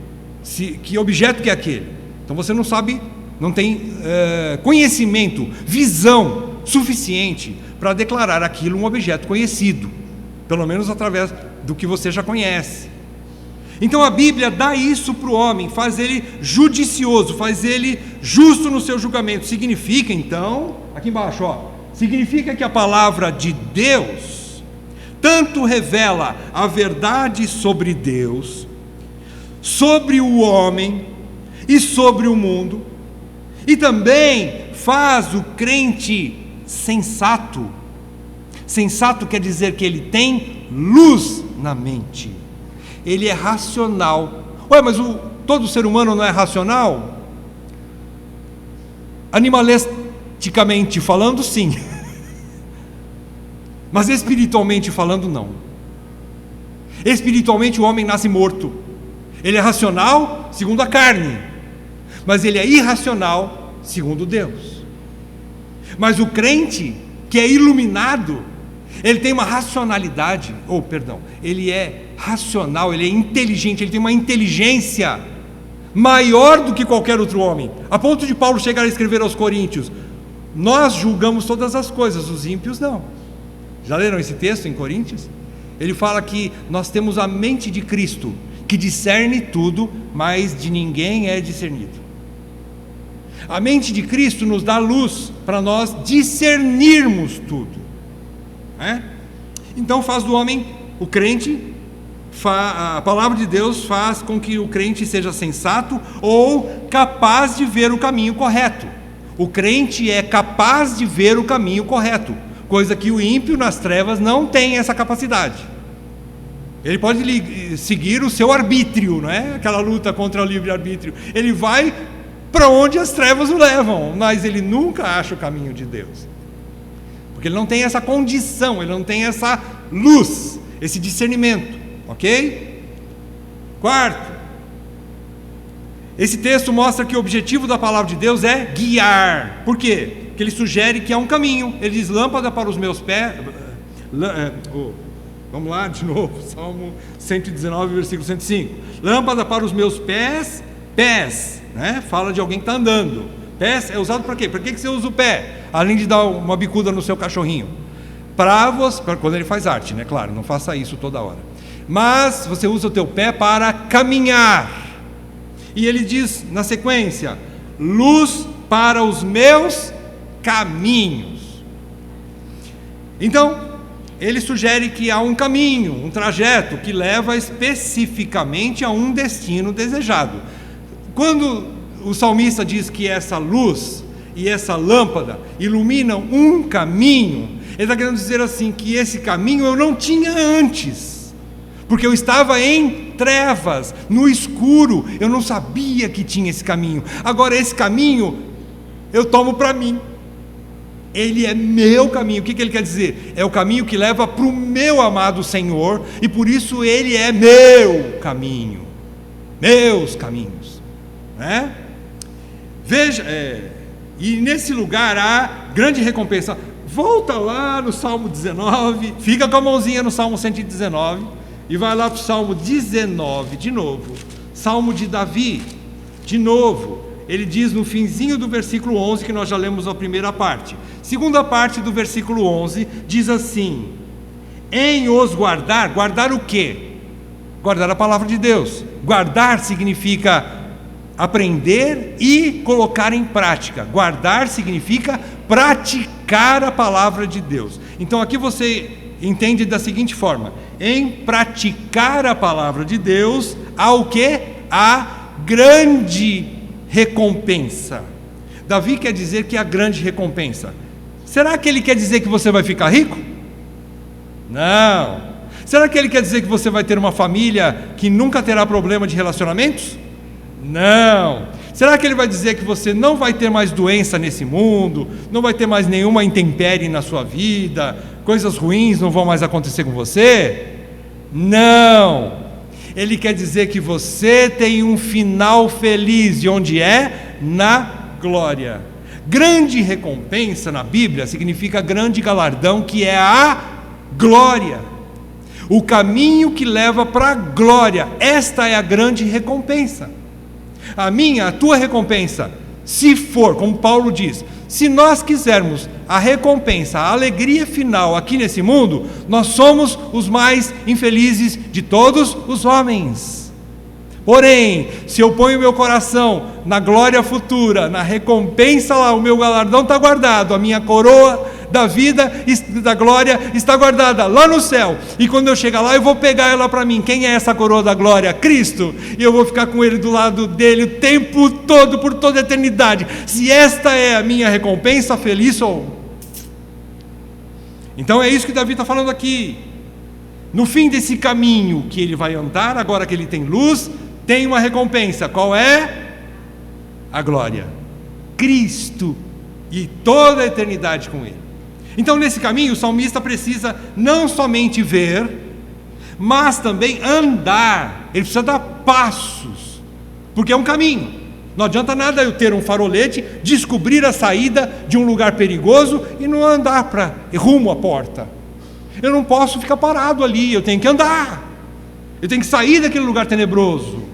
que objeto que é aquele. Então você não sabe, não tem conhecimento, visão suficiente para declarar aquilo um objeto conhecido, pelo menos através do que você já conhece. Então a Bíblia dá isso para o homem, faz ele judicioso, faz ele justo no seu julgamento. Significa então, aqui embaixo, significa que a palavra de Deus tanto revela a verdade sobre Deus, sobre o homem e sobre o mundo, e também faz o crente sensato. Sensato quer dizer que ele tem luz na mente. Ele é racional. Mas todo ser humano não é racional? Animalisticamente falando, sim. Mas espiritualmente falando, não. Espiritualmente o homem nasce morto. Ele é racional segundo a carne, mas ele é irracional segundo Deus. Mas o crente que é iluminado, ele tem uma racionalidade, ele é racional, ele é inteligente, ele tem uma inteligência maior do que qualquer outro homem, a ponto de Paulo chegar a escrever aos Coríntios: nós julgamos todas as coisas, os ímpios não. Já leram esse texto em Coríntios? Ele fala que nós temos a mente de Cristo, que discerne tudo, mas de ninguém é discernido. A mente de Cristo nos dá luz para nós discernirmos tudo, né? Então faz do homem, o crente, a palavra de Deus faz com que o crente seja sensato ou capaz de ver o caminho correto. O crente é capaz de ver o caminho correto, coisa que o ímpio nas trevas não tem essa capacidade. Ele pode seguir o seu arbítrio, não é? Aquela luta contra o livre-arbítrio. Ele vai para onde as trevas o levam, mas ele nunca acha o caminho de Deus. Porque ele não tem essa condição, ele não tem essa luz, esse discernimento, ok? Quarto, esse texto mostra que o objetivo da palavra de Deus é guiar. Por quê? Porque ele sugere que há um caminho. Ele diz: lâmpada para os meus pés. Vamos lá de novo, Salmo 119, versículo 105. Lâmpada para os meus pés, né? Fala de alguém que está andando. Pés é usado para quê? Para que você usa o pé? Além de dar uma bicuda no seu cachorrinho. Para quando ele faz arte, né? Claro, não faça isso toda hora. Mas você usa o teu pé para caminhar. E ele diz na sequência: luz para os meus caminhos. Então, ele sugere que há um caminho, um trajeto que leva especificamente a um destino desejado. Quando o salmista diz que essa luz e essa lâmpada iluminam um caminho, ele está querendo dizer assim, que esse caminho eu não tinha antes, porque eu estava em trevas, no escuro, eu não sabia que tinha esse caminho. Agora esse caminho eu tomo para mim. Ele é meu caminho. O que ele quer dizer? É o caminho que leva para o meu amado Senhor, e por isso ele é meu caminho, meus caminhos, né? Veja, e nesse lugar há grande recompensa. Volta lá no Salmo 19, fica com a mãozinha no Salmo 119 e vai lá para o Salmo 19 de novo. Salmo de Davi, de novo. Ele diz no finzinho do versículo 11, que nós já lemos a primeira parte. Segunda parte do versículo 11 diz assim: em os guardar. Guardar o quê? Guardar a palavra de Deus. Guardar significa aprender e colocar em prática. Guardar significa praticar a palavra de Deus. Então aqui você entende da seguinte forma: em praticar a palavra de Deus há o quê? Há grande recompensa. Davi quer dizer que há grande recompensa. Será que ele quer dizer que você vai ficar rico? Não. Será que ele quer dizer que você vai ter uma família que nunca terá problema de relacionamentos? Não. Será que ele vai dizer que você não vai ter mais doença nesse mundo, não vai ter mais nenhuma intempérie na sua vida, coisas ruins não vão mais acontecer com você? Não. Ele quer dizer que você tem um final feliz, e onde é? Na glória. Grande recompensa na Bíblia significa grande galardão, que é a glória. O caminho que leva para a glória, esta é a grande recompensa. A tua recompensa, se for, como Paulo diz, se nós quisermos a recompensa, a alegria final aqui nesse mundo, nós somos os mais infelizes de todos os homens. Porém, se eu ponho meu coração na glória futura, na recompensa lá, o meu galardão está guardado, a minha coroa da vida, da glória, está guardada lá no céu, e quando eu chegar lá, eu vou pegar ela para mim. Quem é essa coroa da glória? Cristo, e eu vou ficar com ele do lado dele o tempo todo, por toda a eternidade. Se esta é a minha recompensa, feliz sou. Então é isso que Davi está falando aqui. No fim desse caminho que ele vai andar, agora que ele tem luz, tem uma recompensa. Qual é? A glória. Cristo e toda a eternidade com ele. Então nesse caminho o salmista precisa não somente ver, mas também andar. Ele precisa dar passos, porque é um caminho. Não adianta nada eu ter um farolete, descobrir a saída de um lugar perigoso e não andar para rumo à porta. Eu não posso ficar parado ali, eu tenho que andar. Eu tenho que sair daquele lugar tenebroso.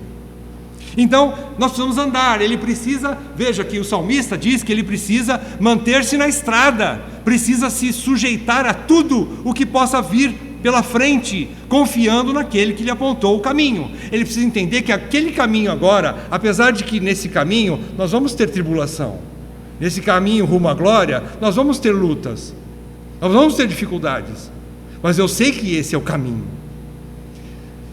Então, nós precisamos andar. Ele precisa, veja que o salmista diz que ele precisa manter-se na estrada, precisa se sujeitar a tudo o que possa vir pela frente, confiando naquele que lhe apontou o caminho. Ele precisa entender que aquele caminho agora, apesar de que nesse caminho nós vamos ter tribulação, nesse caminho rumo à glória, nós vamos ter lutas, nós vamos ter dificuldades, mas eu sei que esse é o caminho.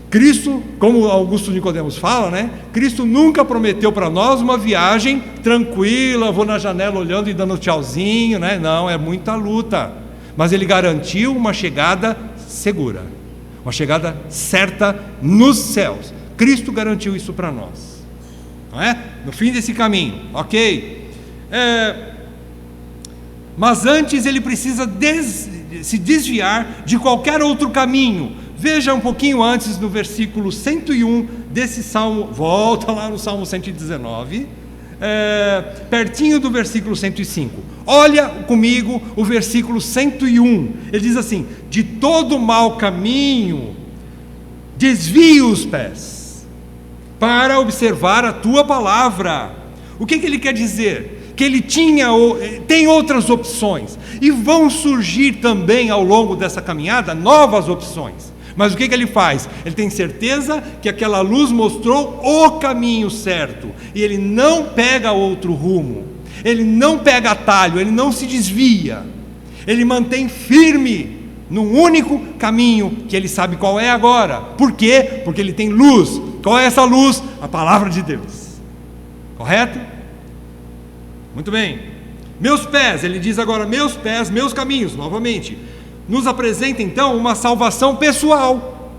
Cristo, como Augusto Nicodemos fala, né? Cristo nunca prometeu para nós uma viagem tranquila, vou na janela olhando e dando tchauzinho, né? Não, é muita luta. Mas Ele garantiu uma chegada segura, uma chegada certa nos céus. Cristo garantiu isso para nós, não é? No fim desse caminho, ok? Mas antes Ele precisa se desviar de qualquer outro caminho. Veja um pouquinho antes, no versículo 101 desse salmo, volta lá no Salmo 119, pertinho do versículo 105. Olha comigo o versículo 101. Ele diz assim: de todo mau caminho desvie os pés para observar a tua palavra. O que ele quer dizer? Que ele tem outras opções, e vão surgir também ao longo dessa caminhada novas opções. Mas o que ele faz? Ele tem certeza que aquela luz mostrou o caminho certo, e ele não pega outro rumo, ele não pega atalho, ele não se desvia, ele mantém firme num único caminho que ele sabe qual é agora. Por quê? Porque ele tem luz. Qual é essa luz? A palavra de Deus. Correto? Muito bem. Meus pés, ele diz agora, meus pés, meus caminhos, novamente. Nos apresenta então uma salvação pessoal,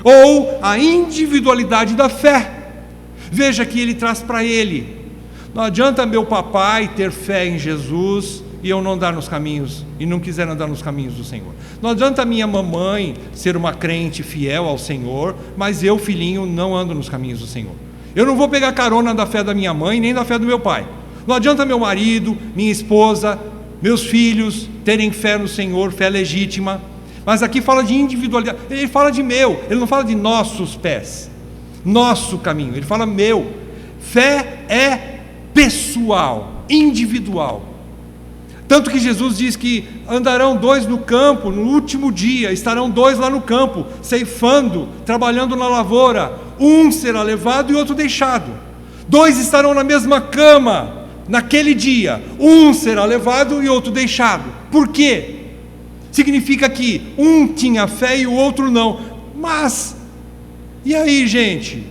ou a individualidade da fé. Veja que ele traz para ele: não adianta meu papai ter fé em Jesus e eu não andar nos caminhos, e não quiser andar nos caminhos do Senhor. Não adianta minha mamãe ser uma crente fiel ao Senhor, mas eu, filhinho, não ando nos caminhos do Senhor. Eu não vou pegar carona da fé da minha mãe, nem da fé do meu pai. Não adianta meu marido, minha esposa, meus filhos terem fé no Senhor, fé legítima. Mas aqui fala de individualidade, ele fala de meu, ele não fala de nossos pés, nosso caminho, ele fala meu. Fé é pessoal, individual. Tanto que Jesus diz que andarão dois no campo, no último dia, estarão dois lá no campo, ceifando, trabalhando na lavoura. Um será levado e outro deixado. Dois estarão na mesma cama naquele dia, um será levado e outro deixado. Por quê? Significa que um tinha fé e o outro não. Mas, e aí, gente?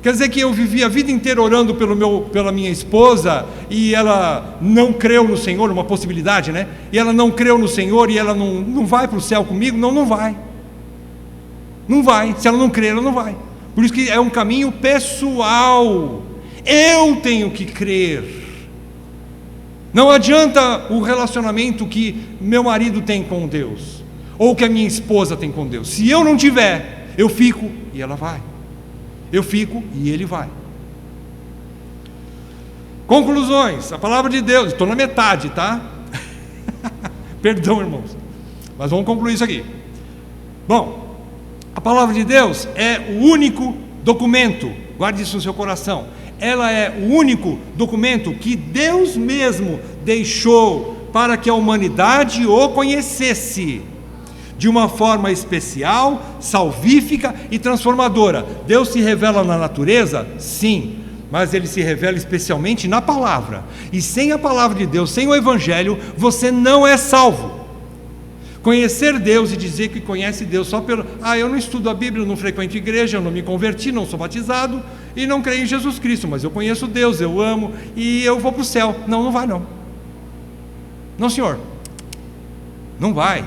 Quer dizer que eu vivi a vida inteira orando pela minha esposa e ela não creu no Senhor, uma possibilidade, né? E ela não creu no Senhor e ela não vai para o céu comigo? Não, não vai. Não vai. Se ela não crer, ela não vai. Por isso que é um caminho pessoal. Eu tenho que crer. Não adianta o relacionamento que meu marido tem com Deus, ou que a minha esposa tem com Deus. Se eu não tiver, eu fico e ela vai. Eu fico e ele vai. Conclusões. A palavra de Deus. Estou na metade, tá? Perdão, irmãos, mas vamos concluir isso aqui. Bom, a palavra de Deus é o único documento, guarde isso no seu coração. Ela é o único documento que Deus mesmo deixou para que a humanidade o conhecesse de uma forma especial, salvífica e transformadora. Deus se revela na natureza? Sim, mas Ele se revela especialmente na palavra. E sem a palavra de Deus, sem o Evangelho, você não é salvo. Conhecer Deus e dizer que conhece Deus só pelo... eu não estudo a Bíblia, eu não frequento igreja, eu não me converti, não sou batizado e não creio em Jesus Cristo, mas eu conheço Deus, eu amo e eu vou para o céu. Não, não vai não. Não, senhor. Não vai.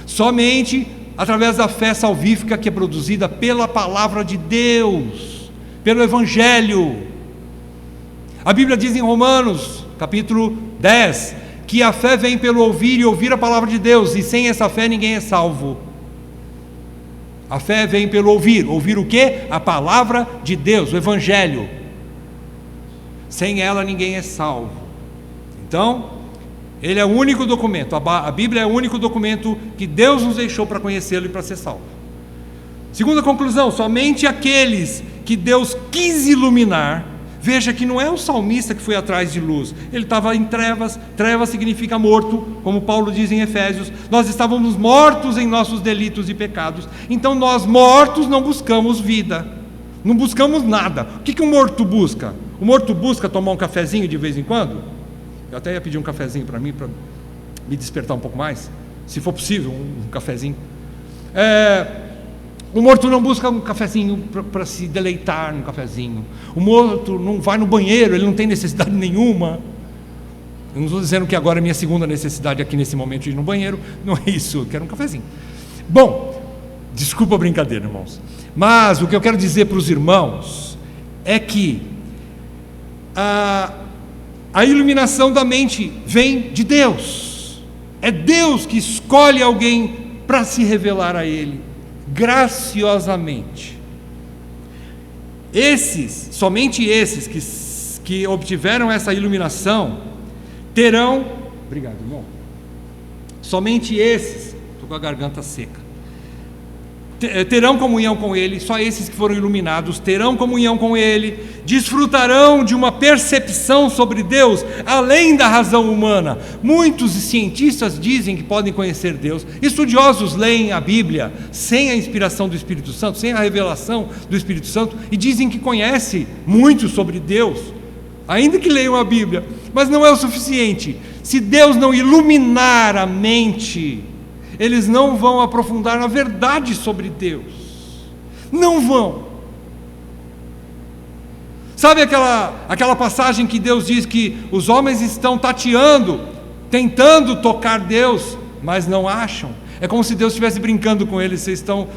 Somente através da fé salvífica que é produzida pela palavra de Deus, pelo Evangelho. A Bíblia diz em Romanos, capítulo 10, que a fé vem pelo ouvir e ouvir a palavra de Deus, e sem essa fé ninguém é salvo. A fé vem pelo ouvir. Ouvir o quê? A palavra de Deus, o Evangelho. Sem ela ninguém é salvo. Então, ele é o único documento, a Bíblia é o único documento que Deus nos deixou para conhecê-lo e para ser salvo. Segunda conclusão, somente aqueles que Deus quis iluminar. Veja que não é o salmista que foi atrás de luz, ele estava em trevas. Trevas significa morto, como Paulo diz em Efésios. Nós estávamos mortos em nossos delitos e pecados. Então nós mortos não buscamos vida, não buscamos nada. O que um morto busca? O morto busca tomar um cafezinho de vez em quando. Eu até ia pedir um cafezinho para mim, para me despertar um pouco mais, se for possível, um cafezinho. O morto não busca um cafezinho para se deleitar no cafezinho. O morto não vai no banheiro, ele não tem necessidade nenhuma. Eu não estou dizendo que agora é minha segunda necessidade aqui nesse momento de ir no banheiro. Não é isso, eu quero um cafezinho. Bom, desculpa a brincadeira, irmãos. Mas o que eu quero dizer para os irmãos é que a iluminação da mente vem de Deus. É Deus que escolhe alguém para se revelar a Ele, graciosamente. Somente esses que obtiveram essa iluminação terão, obrigado, irmão. Somente esses, estou com a garganta seca, terão comunhão com Ele. Só esses que foram iluminados terão comunhão com Ele, desfrutarão de uma percepção sobre Deus além da razão humana. Muitos cientistas dizem que podem conhecer Deus, estudiosos leem a Bíblia sem a inspiração do Espírito Santo, sem a revelação do Espírito Santo, e dizem que conhecem muito sobre Deus, ainda que leiam a Bíblia, mas não é o suficiente. Se Deus não iluminar a mente, eles não vão aprofundar na verdade sobre Deus. Não vão. Sabe aquela passagem que Deus diz que os homens estão tateando, tentando tocar Deus, mas não acham? É como se Deus estivesse brincando com eles. Vocês estão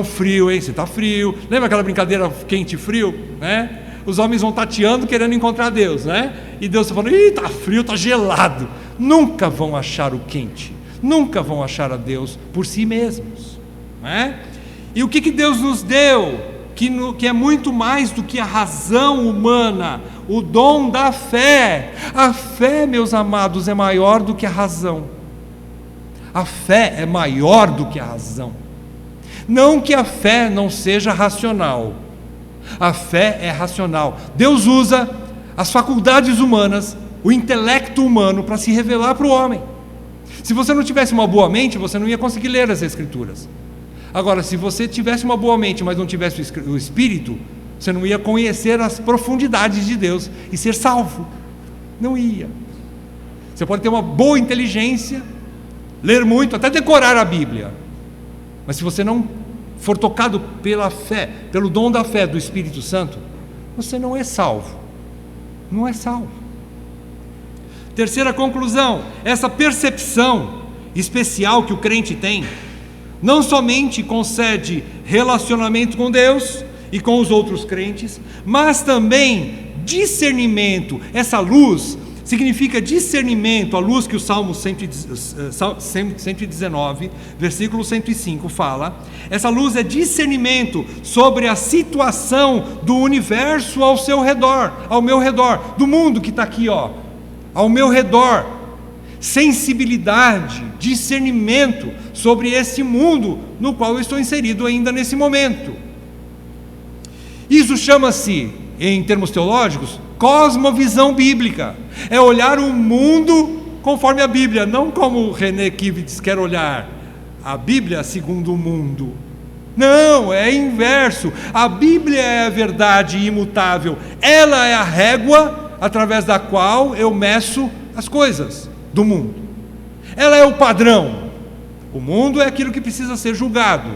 frio, hein? Você está frio. Lembra aquela brincadeira quente e frio, né? Os homens vão tateando querendo encontrar Deus, né? E Deus está falando, está frio, está gelado. Nunca vão achar o quente. Nunca vão achar a Deus por si mesmos, né? E o que Deus nos deu, que é muito mais do que a razão humana, o dom da fé. A fé, meus amados, é maior do que a razão. A fé é maior do que a razão. Não que a fé não seja racional. A fé é racional. Deus usa as faculdades humanas, o intelecto humano, para se revelar para o homem. Se você não tivesse uma boa mente, você não ia conseguir ler as Escrituras. Agora, se você tivesse uma boa mente, mas não tivesse o Espírito, você não ia conhecer as profundidades de Deus e ser salvo. Não ia. Você pode ter uma boa inteligência, ler muito, até decorar a Bíblia, mas se você não for tocado pela fé, pelo dom da fé do Espírito Santo, você não é salvo. Não é salvo. Terceira conclusão: essa percepção especial que o crente tem, não somente concede relacionamento com Deus e com os outros crentes, mas também discernimento. Essa luz significa discernimento, a luz que o Salmo 119, versículo 105 fala. Essa luz é discernimento sobre a situação do universo ao seu redor, ao meu redor, do mundo que está aqui, ao meu redor. Sensibilidade, discernimento sobre esse mundo no qual eu estou inserido ainda nesse momento. Isso chama-se, em termos teológicos, cosmovisão bíblica. É olhar o mundo conforme a Bíblia, não como René Kivitz quer olhar a Bíblia segundo o mundo. Não, é inverso. A Bíblia é a verdade imutável. Ela é a régua através da qual eu meço as coisas do mundo. Ela é o padrão. O mundo é aquilo que precisa ser julgado.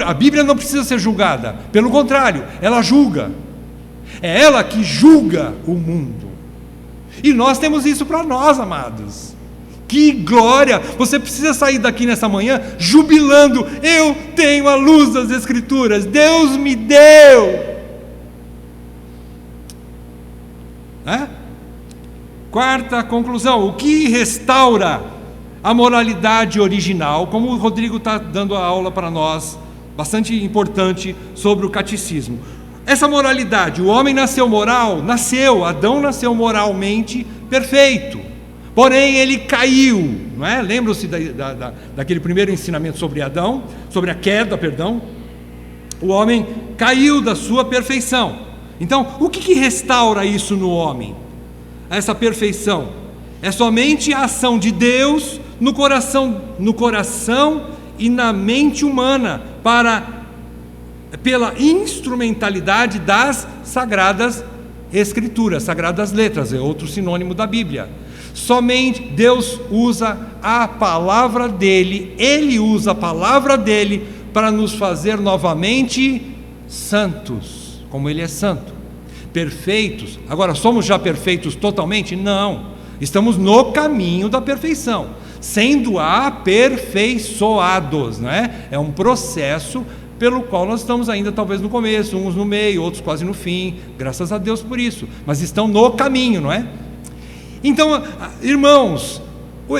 A Bíblia não precisa ser julgada. Pelo contrário, ela julga. É ela que julga o mundo. E nós temos isso para nós, amados. Que glória! Você precisa sair daqui nessa manhã jubilando. Eu tenho a luz das Escrituras. Deus me deu. Quarta conclusão: o que restaura a moralidade original, como o Rodrigo está dando a aula para nós, bastante importante, sobre o catecismo. Essa moralidade, o homem nasceu moral, Adão nasceu moralmente perfeito, porém ele caiu, não é? Lembram-se daquele primeiro ensinamento sobre Adão, sobre a queda, perdão? O homem caiu da sua perfeição. Então, o que restaura isso no homem? Essa perfeição é somente a ação de Deus no coração e na mente humana, pela instrumentalidade das sagradas Escrituras, sagradas letras, é outro sinônimo da Bíblia. Somente Deus usa a palavra dele, Ele usa a palavra dele para nos fazer novamente santos, como Ele é santo, perfeitos. Agora, somos já perfeitos totalmente? Não, estamos no caminho da perfeição, sendo aperfeiçoados, não é? É um processo pelo qual nós estamos ainda talvez no começo, uns no meio, outros quase no fim, graças a Deus por isso, mas estão no caminho, não é? Então, irmãos,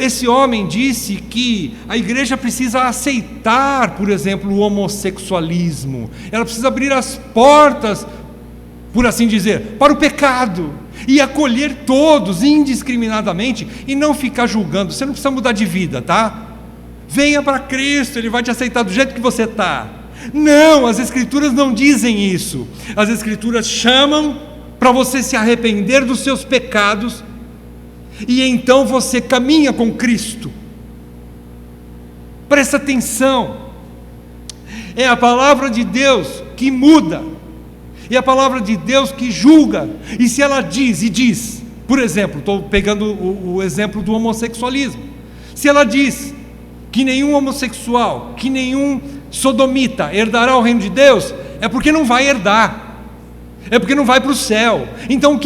esse homem disse que a igreja precisa aceitar, por exemplo, o homossexualismo, ela precisa abrir as portas, por assim dizer, para o pecado, e acolher todos indiscriminadamente, e não ficar julgando. Você não precisa mudar de vida, tá? Venha para Cristo, Ele vai te aceitar do jeito que você está. Não, as Escrituras não dizem isso. As Escrituras chamam para você se arrepender dos seus pecados, e então você caminha com Cristo. Presta atenção, é a palavra de Deus que muda, é a palavra de Deus que julga. E se ela diz, por exemplo, estou pegando o exemplo do homossexualismo, se ela diz que nenhum homossexual, que nenhum sodomita herdará o reino de Deus, é porque não vai herdar, é porque não vai para o céu. Então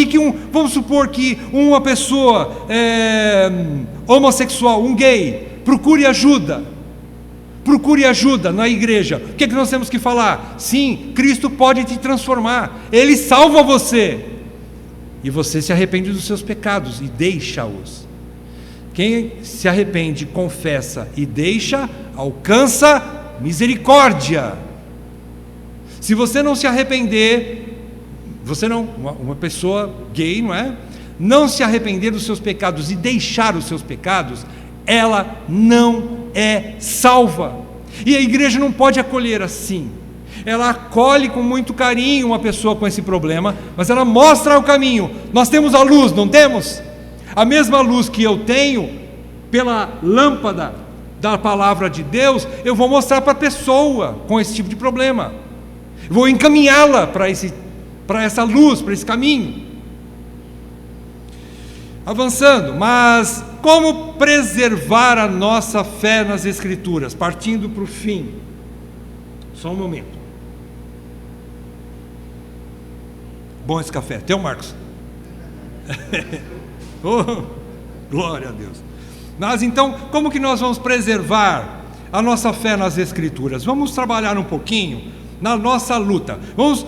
vamos supor que uma pessoa homossexual, um gay, procure ajuda na igreja. O que é que nós temos que falar? Sim, Cristo pode te transformar, Ele salva você, e você se arrepende dos seus pecados e deixa-os. Quem se arrepende, confessa e deixa, alcança misericórdia. Se você não se arrepender, uma pessoa gay, não é? Não se arrepender dos seus pecados e deixar os seus pecados, ela não é salva. E a igreja não pode acolher assim. Ela acolhe com muito carinho uma pessoa com esse problema, mas ela mostra o caminho. Nós temos a luz, não temos? A mesma luz que eu tenho pela lâmpada da palavra de Deus, eu vou mostrar para a pessoa com esse tipo de problema, eu vou encaminhá-la para essa luz, para esse caminho. Avançando, mas como preservar a nossa fé nas Escrituras? Partindo para o fim. Só um momento. Bom esse café. Teu, Marcos? Oh, glória a Deus. Mas então, como que nós vamos preservar a nossa fé nas Escrituras? Vamos trabalhar um pouquinho na nossa luta. Vamos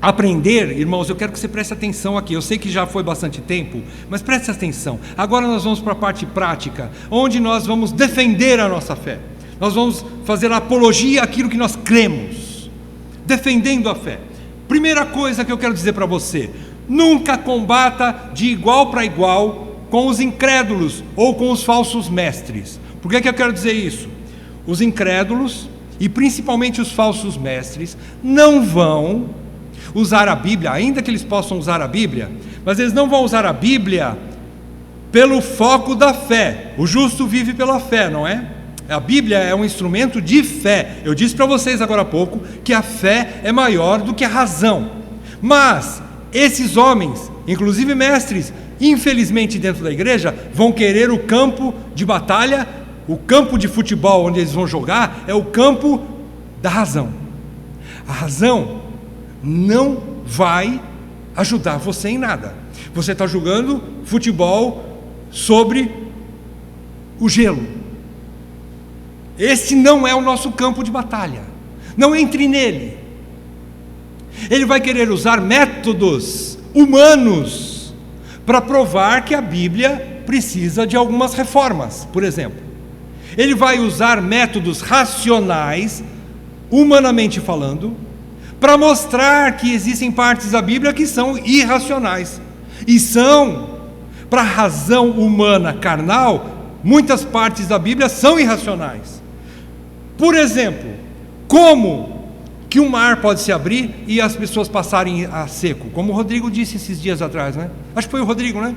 aprender, irmãos, eu quero que você preste atenção aqui. Eu sei que já foi bastante tempo, mas preste atenção. Agora nós vamos para a parte prática, onde nós vamos defender a nossa fé. Nós vamos fazer apologia àquilo que nós cremos, defendendo a fé. Primeira coisa que eu quero dizer para você: nunca combata de igual para igual com os incrédulos ou com os falsos mestres. Por que eu quero dizer isso? Os incrédulos, e principalmente os falsos mestres, não vão usar a Bíblia, ainda que eles possam usar a Bíblia, mas eles não vão usar a Bíblia pelo foco da fé. O justo vive pela fé, não é? A Bíblia é um instrumento de fé. Eu disse para vocês agora há pouco que a fé é maior do que a razão. Mas esses homens, inclusive mestres, infelizmente dentro da igreja, vão querer o campo de batalha, o campo de futebol onde eles vão jogar é o campo da razão. A razão não vai ajudar você em nada. Você está jogando futebol sobre o gelo. Esse não é o nosso campo de batalha. Não entre nele. Ele vai querer usar métodos humanos para provar que a Bíblia precisa de algumas reformas, por exemplo. Ele vai usar métodos racionais, humanamente falando, para mostrar que existem partes da Bíblia que são irracionais. E são, para a razão humana carnal, muitas partes da Bíblia são irracionais. Por exemplo, como que um mar pode se abrir e as pessoas passarem a seco? Como o Rodrigo disse esses dias atrás, né? Acho que foi o Rodrigo, né?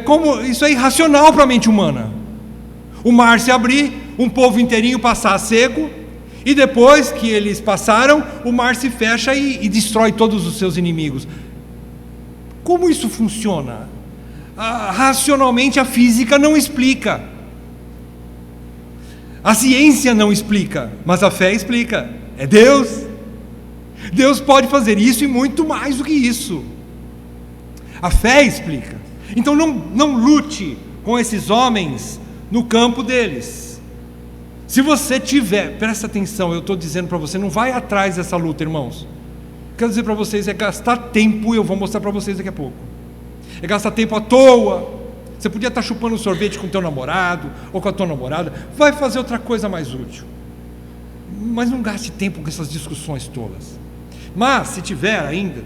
Como isso é irracional para a mente humana. O mar se abrir, um povo inteirinho passar a seco, e depois que eles passaram, o mar se fecha e destrói todos os seus inimigos. Como isso funciona? Racionalmente a física não explica. A ciência não explica, mas a fé explica. É Deus. Deus pode fazer isso e muito mais do que isso. A fé explica. Então não lute com esses homens no campo deles. Se você tiver, presta atenção, eu estou dizendo para você, não vai atrás dessa luta, irmãos. Quero dizer para vocês, é gastar tempo, eu vou mostrar para vocês daqui a pouco. É gastar tempo à toa. Você podia estar chupando sorvete com o teu namorado ou com a tua namorada. Vai fazer outra coisa mais útil. Mas não gaste tempo com essas discussões tolas. Mas, se tiver ainda,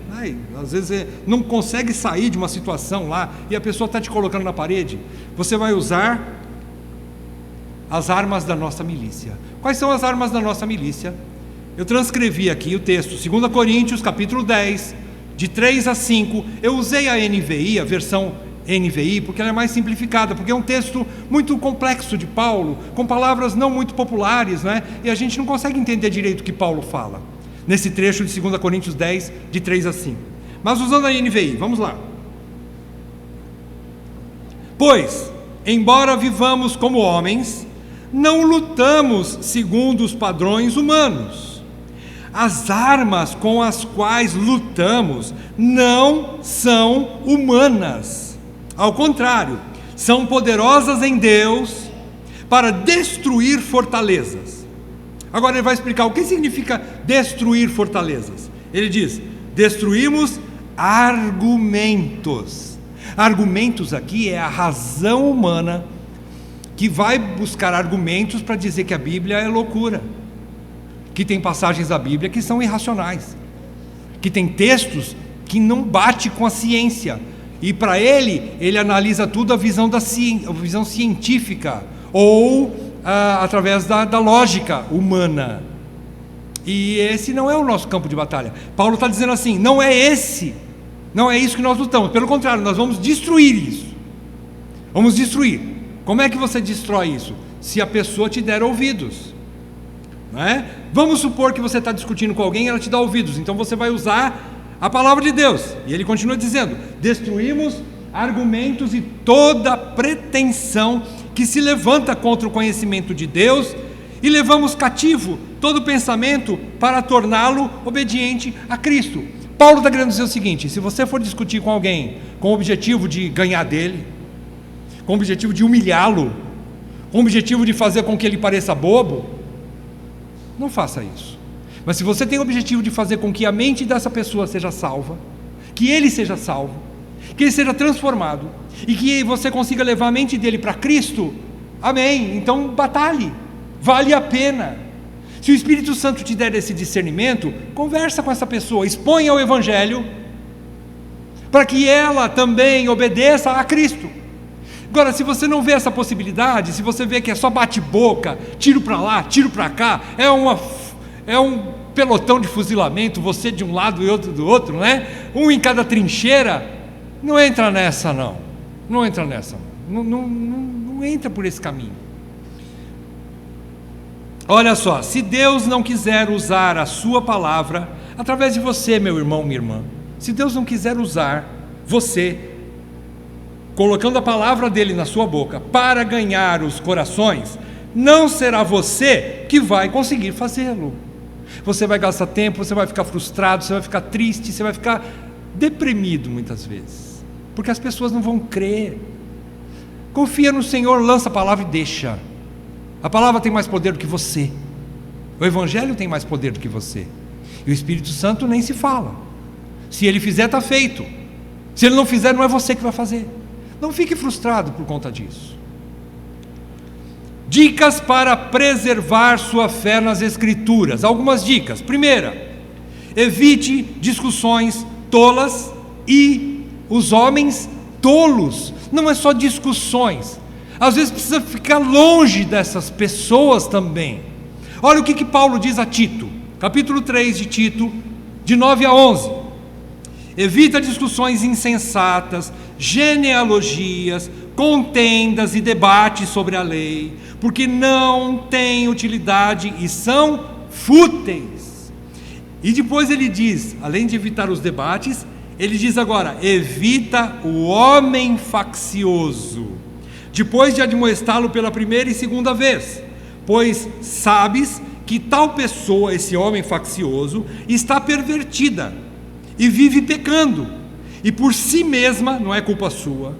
às vezes não consegue sair de uma situação lá e a pessoa está te colocando na parede, você vai usar as armas da nossa milícia. Quais são as armas da nossa milícia? Eu transcrevi aqui o texto, 2 Coríntios, capítulo 10, de 3 a 5. Eu usei a NVI, a versão NVI, porque ela é mais simplificada, porque é um texto muito complexo de Paulo, com palavras não muito populares, né? E a gente não consegue entender direito o que Paulo fala nesse trecho de 2 Coríntios 10, de 3 a 5. Mas usando a NVI, vamos lá. Pois, embora vivamos como homens, não lutamos segundo os padrões humanos. As armas com as quais lutamos não são humanas. Ao contrário, são poderosas em Deus para destruir fortalezas. Agora ele vai explicar o que significa destruir fortalezas. Ele diz: destruímos argumentos. Argumentos aqui é a razão humana que vai buscar argumentos para dizer que a Bíblia é loucura, que tem passagens da Bíblia que são irracionais, que tem textos que não bate com a ciência, e para ele analisa tudo a visão científica, ou através da lógica humana. E esse não é o nosso campo de batalha. Paulo está dizendo assim: não é isso que nós lutamos, pelo contrário, nós vamos destruir isso. Vamos destruir. Como é que você destrói isso? Se a pessoa te der ouvidos, não é? Vamos supor que você está discutindo com alguém e ela te dá ouvidos, então você vai usar a palavra de Deus. E ele continua dizendo: destruímos argumentos e toda pretensão que se levanta contra o conhecimento de Deus, e levamos cativo todo pensamento para torná-lo obediente a Cristo. Paulo está querendo dizer o seguinte: se você for discutir com alguém com o objetivo de ganhar dele, com o objetivo de humilhá-lo, com o objetivo de fazer com que ele pareça bobo, não faça isso. Mas se você tem o objetivo de fazer com que a mente dessa pessoa seja salva, que ele seja salvo, que ele seja transformado, e que você consiga levar a mente dele para Cristo, amém, então batalhe, vale a pena. Se o Espírito Santo te der esse discernimento, conversa com essa pessoa, exponha o Evangelho, para que ela também obedeça a Cristo. Agora, se você não vê essa possibilidade, se você vê que é só bate-boca, tiro para lá, tiro para cá, é um pelotão de fuzilamento, você de um lado e outro do outro, né? Um em cada trincheira, não entra nessa não entra nessa, não entra por esse caminho. Olha só, se Deus não quiser usar a sua palavra através de você, meu irmão, minha irmã, se Deus não quiser usar você, colocando a palavra dele na sua boca para ganhar os corações, não será você que vai conseguir fazê-lo. Você vai gastar tempo, você vai ficar frustrado, você vai ficar triste, você vai ficar deprimido muitas vezes, porque as pessoas não vão crer. Confia no Senhor, lança a palavra e deixa. A palavra tem mais poder do que você, o Evangelho tem mais poder do que você, e o Espírito Santo nem se fala. Se ele fizer, está feito. Se ele não fizer, não é você que vai fazer. Não fique frustrado por conta disso. Dicas para preservar sua fé nas Escrituras. Algumas dicas. Primeira, evite discussões tolas e os homens tolos. Não é só discussões. Às vezes precisa ficar longe dessas pessoas também. Olha o que Paulo diz a Tito, capítulo 3 de Tito, de 9 a 11. Evita discussões insensatas, genealogias, contendas e debates sobre a lei, porque não têm utilidade e são fúteis. E depois ele diz, além de evitar os debates, ele diz agora: evita o homem faccioso, depois de admoestá-lo pela primeira e segunda vez, pois sabes que tal pessoa, esse homem faccioso, está pervertida e vive pecando, e por si mesma, não é culpa sua,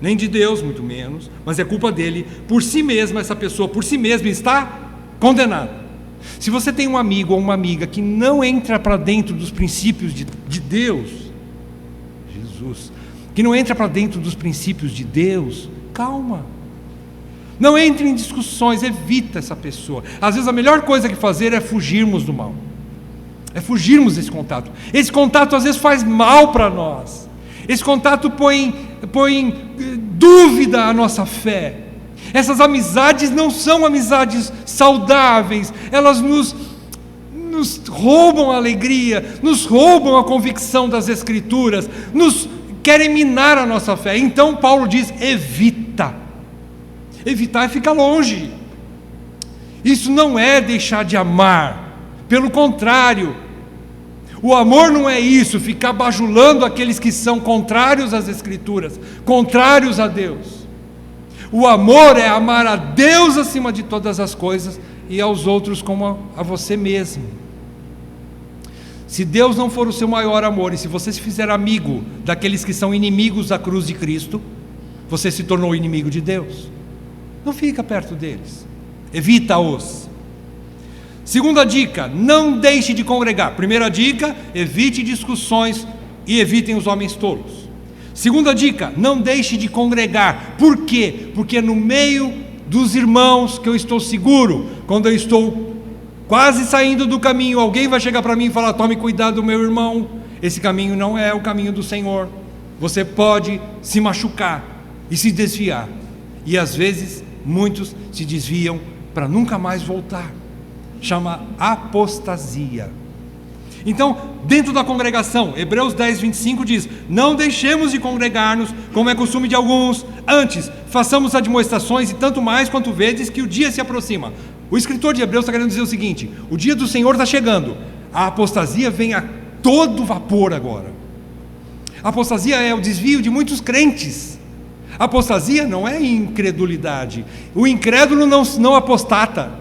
nem de Deus, muito menos, mas é culpa dele, por si mesma, essa pessoa por si mesma está condenada. Se você tem um amigo ou uma amiga que não entra para dentro dos princípios de Deus, Jesus, que não entra para dentro dos princípios de Deus, calma, não entre em discussões, evita essa pessoa. Às vezes a melhor coisa que fazer é fugirmos do mal, é fugirmos desse contato. Esse contato às vezes faz mal para nós, esse contato põe em dúvida a nossa fé. Essas amizades não são amizades saudáveis, elas nos roubam a alegria, nos roubam a convicção das Escrituras, nos querem minar a nossa fé. Então Paulo diz: evita. Evitar é ficar longe. Isso não é deixar de amar, pelo contrário, o amor não é isso, ficar bajulando aqueles que são contrários às Escrituras, contrários a Deus. O amor é amar a Deus acima de todas as coisas e aos outros como a você mesmo. Se Deus não for o seu maior amor, e se você se fizer amigo daqueles que são inimigos da cruz de Cristo, você se tornou inimigo de Deus. Não fica perto deles, evita-os. Segunda dica: não deixe de congregar. Primeira dica: evite discussões e evitem os homens tolos. Segunda dica: não deixe de congregar. Por quê? Porque é no meio dos irmãos que eu estou seguro. Quando eu estou quase saindo do caminho, alguém vai chegar para mim e falar: tome cuidado, meu irmão, esse caminho não é o caminho do Senhor. Você pode se machucar e se desviar. E às vezes muitos se desviam para nunca mais voltar. Chama apostasia. Então, dentro da congregação, Hebreus 10, 25 diz: não deixemos de congregar-nos, como é costume de alguns, antes façamos admoestações, e tanto mais quanto vedes que o dia se aproxima. O escritor de Hebreus está querendo dizer o seguinte: o dia do Senhor está chegando. A apostasia vem a todo vapor agora. A apostasia é o desvio de muitos crentes. A apostasia não é incredulidade. O incrédulo não apostata.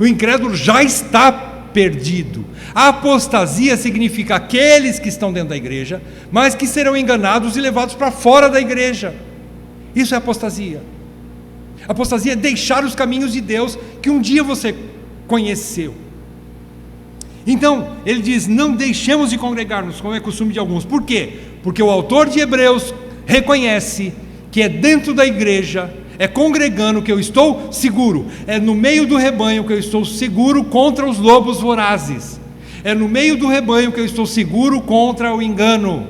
O incrédulo já está perdido. A apostasia significa aqueles que estão dentro da igreja, mas que serão enganados e levados para fora da igreja. Isso é apostasia. Apostasia é deixar os caminhos de Deus que um dia você conheceu. Então, ele diz: não deixemos de congregar-nos, como é costume de alguns. Por quê? Porque o autor de Hebreus reconhece que é dentro da igreja, é congregando que eu estou seguro, é no meio do rebanho que eu estou seguro contra os lobos vorazes, é no meio do rebanho que eu estou seguro contra o engano,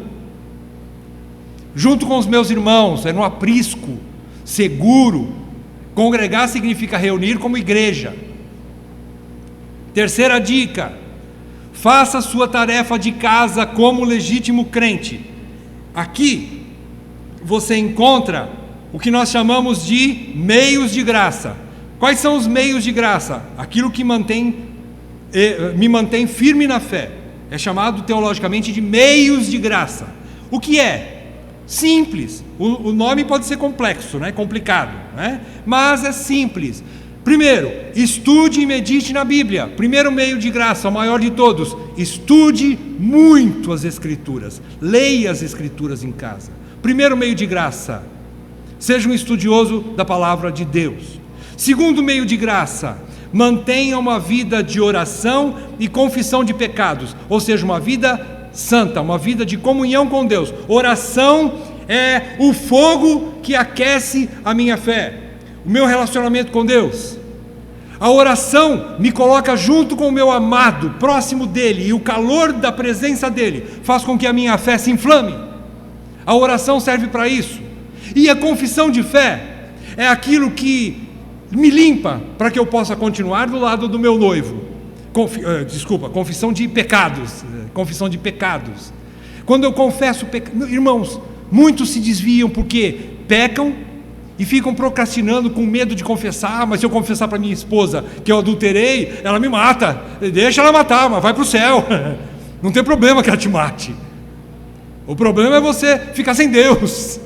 junto com os meus irmãos, é no aprisco, seguro. Congregar significa reunir como igreja. Terceira dica: faça a sua tarefa de casa como legítimo crente. Aqui você encontra o que nós chamamos de meios de graça. Quais são os meios de graça? Aquilo que me mantém firme na fé. É chamado teologicamente de meios de graça. O que é? Simples. O nome pode ser complexo, né? Complicado, né? Mas é simples. Primeiro, estude e medite na Bíblia. Primeiro meio de graça, o maior de todos: estude muito as Escrituras. Leia as Escrituras em casa. Primeiro meio de graça: seja um estudioso da palavra de Deus. Segundo meio de graça: mantenha uma vida de oração e confissão de pecados, ou seja, uma vida santa, uma vida de comunhão com Deus. Oração é o fogo que aquece a minha fé, o meu relacionamento com Deus. A oração me coloca junto com o meu amado, próximo dele, e o calor da presença dele faz com que a minha fé se inflame. A oração serve para isso. E a confissão de fé é aquilo que me limpa para que eu possa continuar do lado do meu noivo. Confissão de pecados. Confissão de pecados. Quando eu confesso pecados, irmãos, muitos se desviam porque pecam e ficam procrastinando com medo de confessar. Mas se eu confessar para minha esposa que eu adulterei, ela me mata. Deixa ela matar, mas vai para o céu. Não tem problema que ela te mate. O problema é você ficar sem Deus.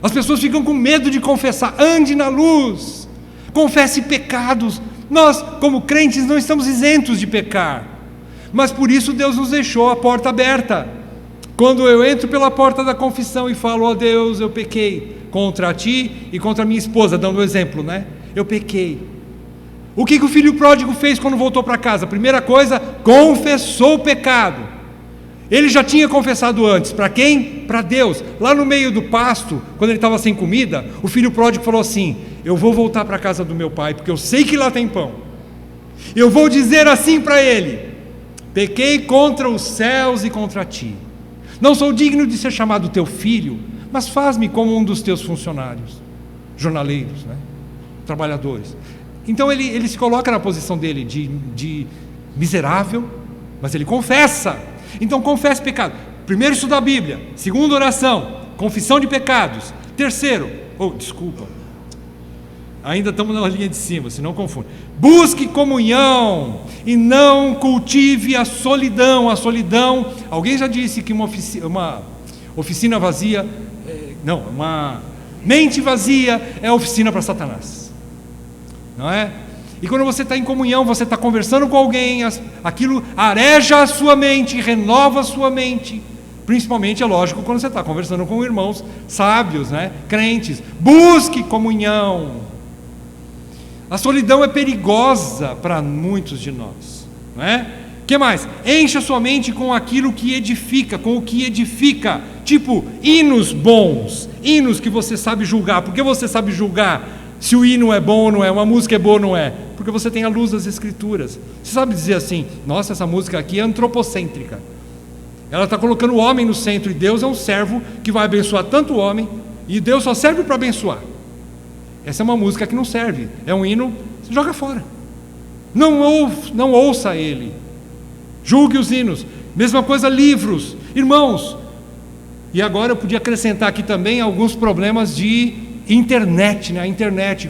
As pessoas ficam com medo de confessar. Ande na luz. confesse pecados. Nós, como crentes, não estamos isentos de pecar, mas por isso Deus nos deixou a porta aberta. Quando eu entro pela porta da confissão e falo: ó Deus, eu pequei contra ti e contra minha esposa, dando um exemplo, né? Eu pequei. O que o filho pródigo fez quando voltou para casa? Primeira coisa, confessou o pecado. Ele já tinha confessado antes. Para quem? Para Deus. Lá no meio do pasto, quando ele estava sem comida, o filho pródigo falou assim: eu vou voltar para a casa do meu pai, porque eu sei que lá tem pão. Eu vou dizer assim para ele: pequei contra os céus e contra ti. Não sou digno de ser chamado teu filho, mas faz-me como um dos teus funcionários, jornaleiros, né? Trabalhadores. Então ele se coloca na posição dele de miserável, mas ele confessa. Então confesse pecado. Primeiro, estudar a Bíblia. Segundo, oração, confissão de pecados. Terceiro, ainda estamos na linha de cima, senão confunde. Busque comunhão e não cultive a solidão. A solidão, alguém já disse que uma oficina vazia, uma mente vazia é oficina para Satanás, não é? E quando você está em comunhão, você está conversando com alguém, aquilo areja a sua mente, renova a sua mente. Principalmente, é lógico, quando você está conversando com irmãos sábios, né? Crentes. Busque comunhão. A solidão é perigosa para muitos de nós, não é? O que mais? Encha sua mente com aquilo que edifica, com o que edifica, tipo hinos bons, hinos que você sabe julgar. Por que você sabe julgar se o hino é bom ou não é, uma música é boa ou não é? Porque você tem a luz das Escrituras. Você sabe dizer assim: nossa, essa música aqui é antropocêntrica, ela está colocando o homem no centro, e Deus é um servo que vai abençoar tanto o homem, e Deus só serve para abençoar. Essa é uma música que não serve, é um hino, você joga fora. Não ouça ele. Julgue os hinos. Mesma coisa, livros. Irmãos, e agora eu podia acrescentar aqui também alguns problemas de internet, né? A internet,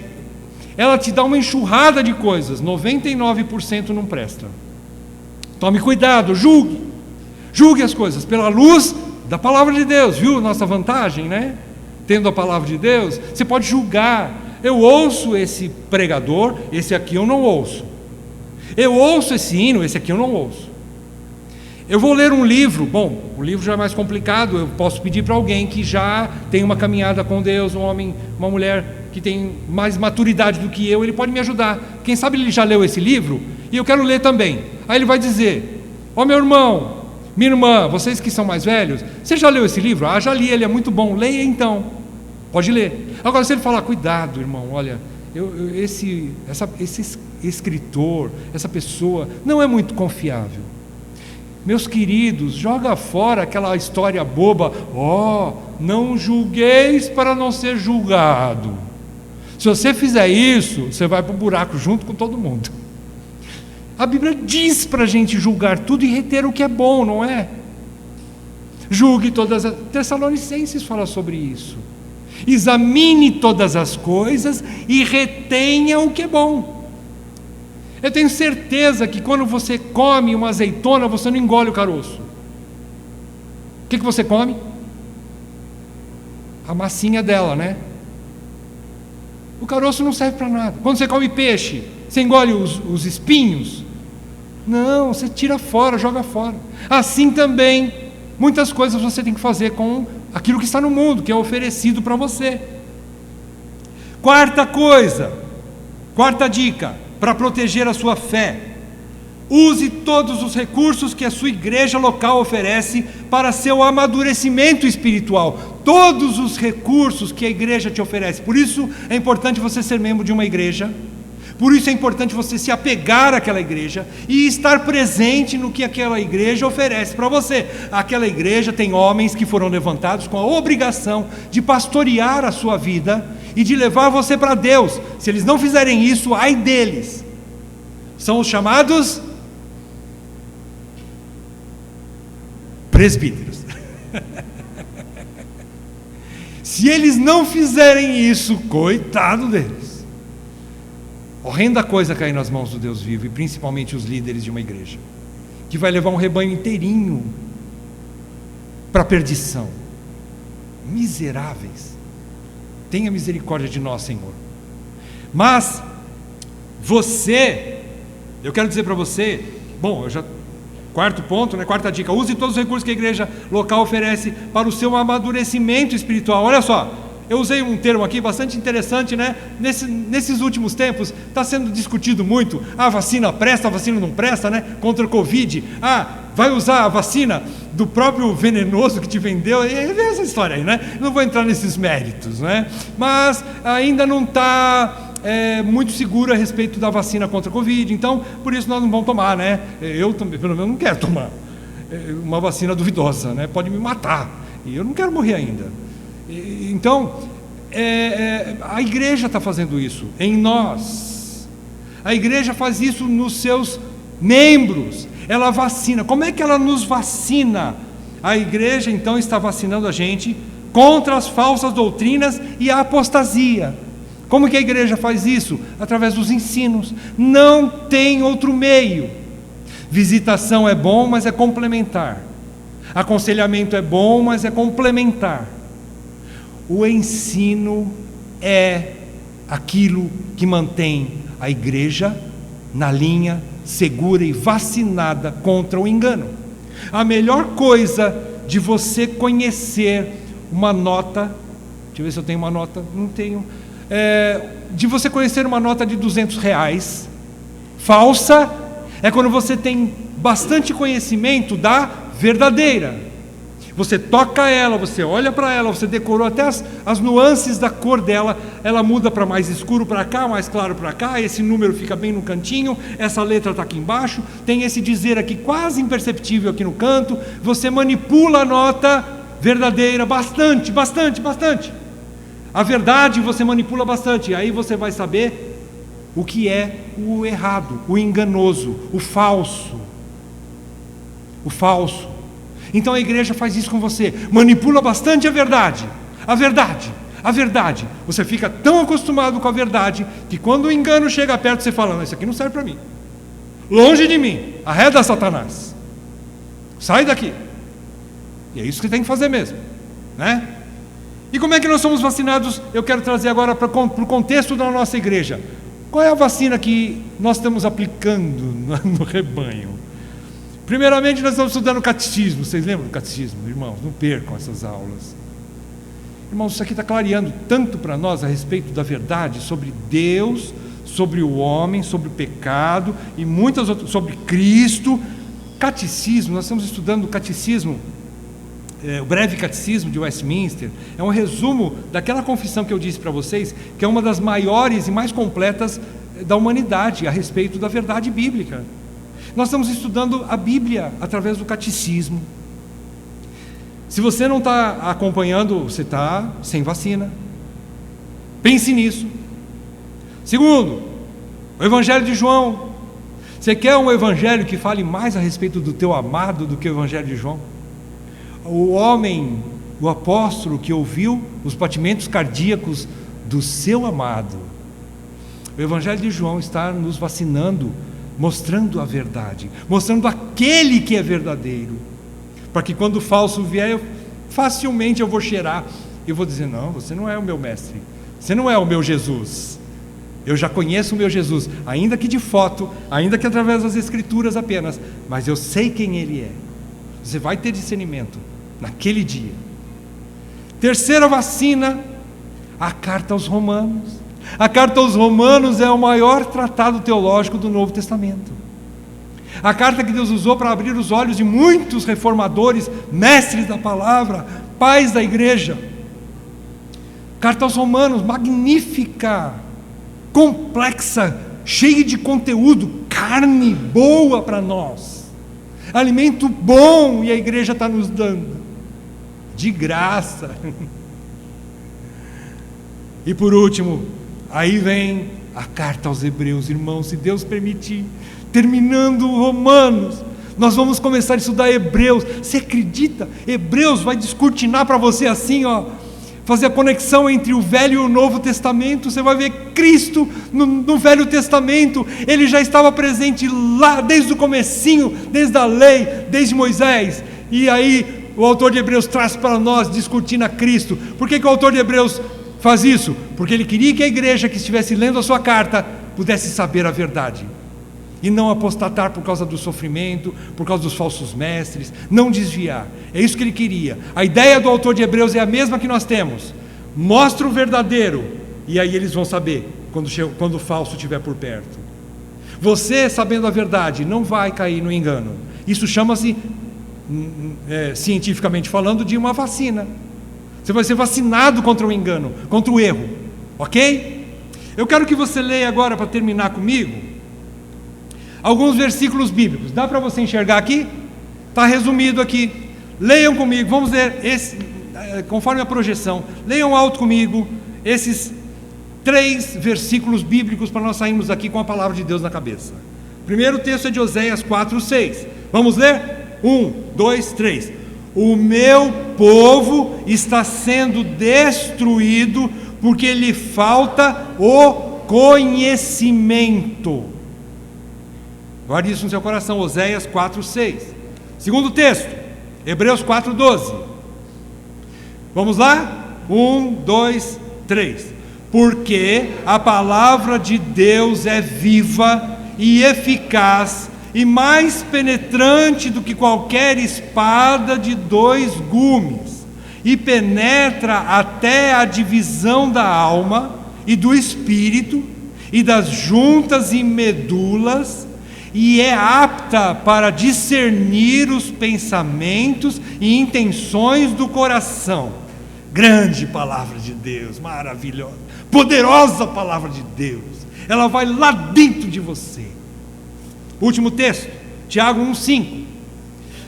ela te dá uma enxurrada de coisas, 99% não presta. Tome cuidado, julgue as coisas pela luz da palavra de Deus, viu? Nossa vantagem, né? Tendo a palavra de Deus, você pode julgar. Eu ouço esse pregador, esse aqui eu não ouço. Eu ouço esse hino, esse aqui eu não ouço. Eu vou ler um livro, bom, o livro já é mais complicado, eu posso pedir para alguém que já tem uma caminhada com Deus, um homem, uma mulher que tem mais maturidade do que eu, ele pode me ajudar. Quem sabe ele já leu esse livro e eu quero ler também. Aí ele vai dizer: ó meu irmão, minha irmã, vocês que são mais velhos, você já leu esse livro? Ah, já li, ele é muito bom, leia então, pode ler. Agora se ele falar: cuidado irmão, olha, esse escritor, essa pessoa não é muito confiável. Meus queridos, joga fora aquela história boba: não julgueis para não ser julgado. Se você fizer isso, você vai para o buraco junto com todo mundo. A Bíblia diz para a gente julgar tudo e reter o que é bom, não é? Julgue todas as... Tessalonicenses fala sobre isso. Examine todas as coisas e retenha o que é bom. Eu tenho certeza que quando você come uma azeitona, você não engole o caroço. O que você come? A massinha dela, né? O caroço não serve para nada. Quando você come peixe, você engole os espinhos? Não, você tira fora, joga fora. Assim também, muitas coisas você tem que fazer com aquilo que está no mundo, que é oferecido para você. Quarta dica, para proteger a sua fé: use todos os recursos que a sua igreja local oferece para seu amadurecimento espiritual. Todos os recursos que a igreja te oferece. Por isso é importante você ser membro de uma igreja. Por isso é importante você se apegar àquela igreja e estar presente no que aquela igreja oferece para você. Aquela igreja tem homens que foram levantados com a obrigação de pastorear a sua vida e de levar você para Deus. Se eles não fizerem isso, ai deles. São os chamados presbíteros. Se eles não fizerem isso, coitado deles. Horrenda coisa cair nas mãos do Deus vivo, e principalmente os líderes de uma igreja, que vai levar um rebanho inteirinho para a perdição. Miseráveis. Tenha misericórdia de nós, Senhor. Mas Eu quero dizer para você, quarto ponto, quarta dica, use todos os recursos que a igreja local oferece para o seu amadurecimento espiritual. Olha só, eu usei um termo aqui bastante interessante, nesses últimos tempos está sendo discutido muito, a vacina presta, a vacina não presta, contra o Covid, vai usar a vacina do próprio venenoso que te vendeu, essa história aí, não vou entrar nesses méritos, mas ainda não está muito seguro a respeito da vacina contra a Covid, então por isso nós não vamos tomar, eu também, pelo menos não quero tomar uma vacina duvidosa, pode me matar, e eu não quero morrer ainda. Então, a igreja está fazendo isso em nós, a igreja faz isso nos seus membros, ela vacina. Como é que ela nos vacina? A igreja então está vacinando a gente contra as falsas doutrinas e a apostasia. Como que a igreja faz isso? Através dos ensinos, não tem outro meio. Visitação é bom, mas é complementar. Aconselhamento é bom, mas é complementar. O ensino é aquilo que mantém a igreja na linha segura e vacinada contra o engano. A melhor coisa de você conhecer uma nota, deixa eu ver se eu tenho uma nota, não tenho, de você conhecer uma nota de R$200 falsa, é quando você tem bastante conhecimento da verdadeira. Você toca ela, você olha para ela, você decorou até as nuances da cor dela, ela muda para mais escuro para cá, mais claro para cá, esse número fica bem no cantinho, essa letra está aqui embaixo, tem esse dizer aqui quase imperceptível aqui no canto, você manipula a nota verdadeira bastante. A verdade você manipula bastante, aí você vai saber o que é o errado, o enganoso, o falso. Então a igreja faz isso com você, manipula bastante a verdade. Você fica tão acostumado com a verdade que quando o engano chega perto você fala, não, isso aqui não serve para mim, longe de mim, arreda Satanás, sai daqui. E é isso que tem que fazer mesmo, E como é que nós somos vacinados? Eu quero trazer agora para o contexto da nossa igreja. Qual é a vacina que nós estamos aplicando no rebanho? Primeiramente, nós estamos estudando o catecismo. Vocês lembram do catecismo, irmãos? Não percam essas aulas. Irmãos, isso aqui está clareando tanto para nós a respeito da verdade sobre Deus, sobre o homem, sobre o pecado e muitas outras, sobre Cristo. Catecismo, nós estamos estudando o catecismo, o breve catecismo de Westminster. É um resumo daquela confissão que eu disse para vocês, que é uma das maiores e mais completas da humanidade a respeito da verdade bíblica. Nós estamos estudando a Bíblia através do catecismo. Se você não está acompanhando, você está sem vacina. Pense nisso. Segundo, o Evangelho de João. Você quer um evangelho que fale mais a respeito do teu amado do que o Evangelho de João? O homem, o apóstolo que ouviu os batimentos cardíacos do seu amado. O Evangelho de João está nos vacinando, mostrando a verdade, mostrando aquele que é verdadeiro, para que quando o falso vier, facilmente eu vou cheirar e vou dizer, não, você não é o meu mestre, você não é o meu Jesus, eu já conheço o meu Jesus, ainda que de foto, ainda que através das escrituras apenas, mas eu sei quem ele é. Você vai ter discernimento naquele dia. Terceira vacina, a carta aos Romanos. A carta aos Romanos é o maior tratado teológico do Novo Testamento. A carta que Deus usou para abrir os olhos de muitos reformadores, mestres da palavra, pais da igreja. Carta aos Romanos, magnífica, complexa, cheia de conteúdo, carne boa para nós, alimento bom, e a igreja está nos dando, de graça. E por último, aí vem a carta aos Hebreus, irmãos, se Deus permitir, terminando Romanos, nós vamos começar a estudar Hebreus. Você acredita? Hebreus vai descortinar para você assim, fazer a conexão entre o Velho e o Novo Testamento. Você vai ver Cristo no Velho Testamento, ele já estava presente lá desde o comecinho, desde a lei, desde Moisés, e aí o autor de Hebreus traz para nós, discutindo a Cristo. Por que o autor de Hebreus faz isso? Porque ele queria que a igreja que estivesse lendo a sua carta pudesse saber a verdade e não apostatar por causa do sofrimento, por causa dos falsos mestres, não desviar. É isso que ele queria. A ideia do autor de Hebreus é a mesma que nós temos. Mostra o verdadeiro, e aí eles vão saber quando o falso estiver por perto. Você, sabendo a verdade, não vai cair no engano. Isso chama-se, cientificamente falando, de uma vacina. Você vai ser vacinado contra o engano, contra o erro, ok? Eu quero que você leia agora, para terminar comigo, alguns versículos bíblicos. Dá para você enxergar aqui? Está resumido aqui. Leiam comigo, vamos ler conforme a projeção. Leiam alto comigo esses 3 versículos bíblicos para nós sairmos aqui com a palavra de Deus na cabeça. Primeiro texto é de Oséias 4:6. Vamos ler? 1, 2, 3. O meu povo está sendo destruído porque lhe falta o conhecimento. Guarde isso no seu coração, Oséias 4:6. Segundo texto, Hebreus 4:12. Vamos lá? 1, 2, 3. Porque a palavra de Deus é viva e eficaz e mais penetrante do que qualquer espada de 2 gumes, e penetra até a divisão da alma e do espírito e das juntas e medulas, e é apta para discernir os pensamentos e intenções do coração. Grande palavra de Deus, maravilhosa, poderosa palavra de Deus. Ela vai lá dentro de você. Último texto, Tiago 1:5.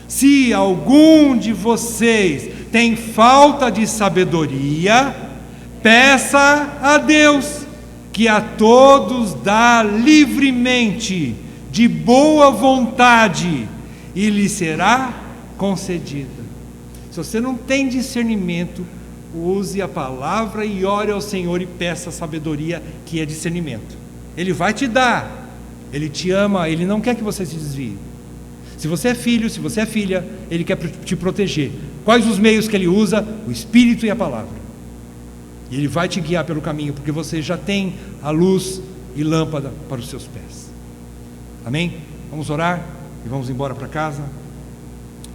Se algum de vocês tem falta de sabedoria, peça a Deus, que a todos dá livremente, de boa vontade, e lhe será concedida. Se você não tem discernimento, use a palavra e ore ao Senhor e peça a sabedoria, que é discernimento. Ele vai te dar. Ele te ama, Ele não quer que você se desvie. Se você é filho, se você é filha, Ele quer te proteger. Quais os meios que Ele usa? O Espírito e a palavra. E Ele vai te guiar pelo caminho, porque você já tem a luz e lâmpada para os seus pés. Amém? Vamos orar e vamos embora para casa.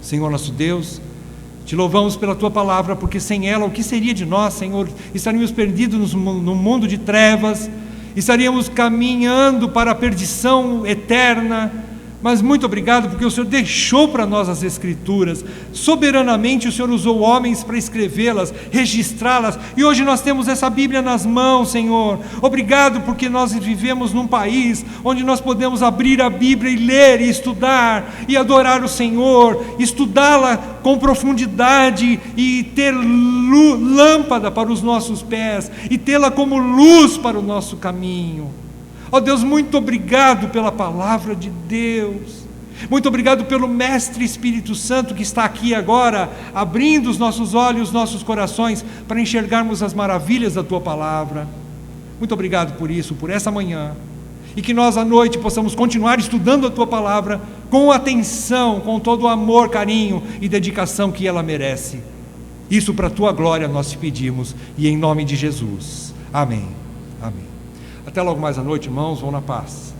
Senhor nosso Deus, te louvamos pela Tua palavra, porque sem ela, o que seria de nós, Senhor? Estaríamos perdidos no mundo de trevas, estaríamos caminhando para a perdição eterna. Mas muito obrigado, porque o Senhor deixou para nós as Escrituras. Soberanamente o Senhor usou homens para escrevê-las, registrá-las, e hoje nós temos essa Bíblia nas mãos, Senhor. Obrigado, porque nós vivemos num país onde nós podemos abrir a Bíblia e ler, e estudar, e adorar o Senhor, estudá-la com profundidade, e ter lâmpada para os nossos pés, e tê-la como luz para o nosso caminho. Ó Deus, muito obrigado pela palavra de Deus. Muito obrigado pelo Mestre Espírito Santo que está aqui agora, abrindo os nossos olhos, os nossos corações, para enxergarmos as maravilhas da Tua palavra. Muito obrigado por isso, por essa manhã. E que nós à noite possamos continuar estudando a Tua palavra com atenção, com todo o amor, carinho e dedicação que ela merece. Isso para a Tua glória nós te pedimos, e em nome de Jesus. Amém. Amém. Até logo mais à noite, irmãos, vão na paz.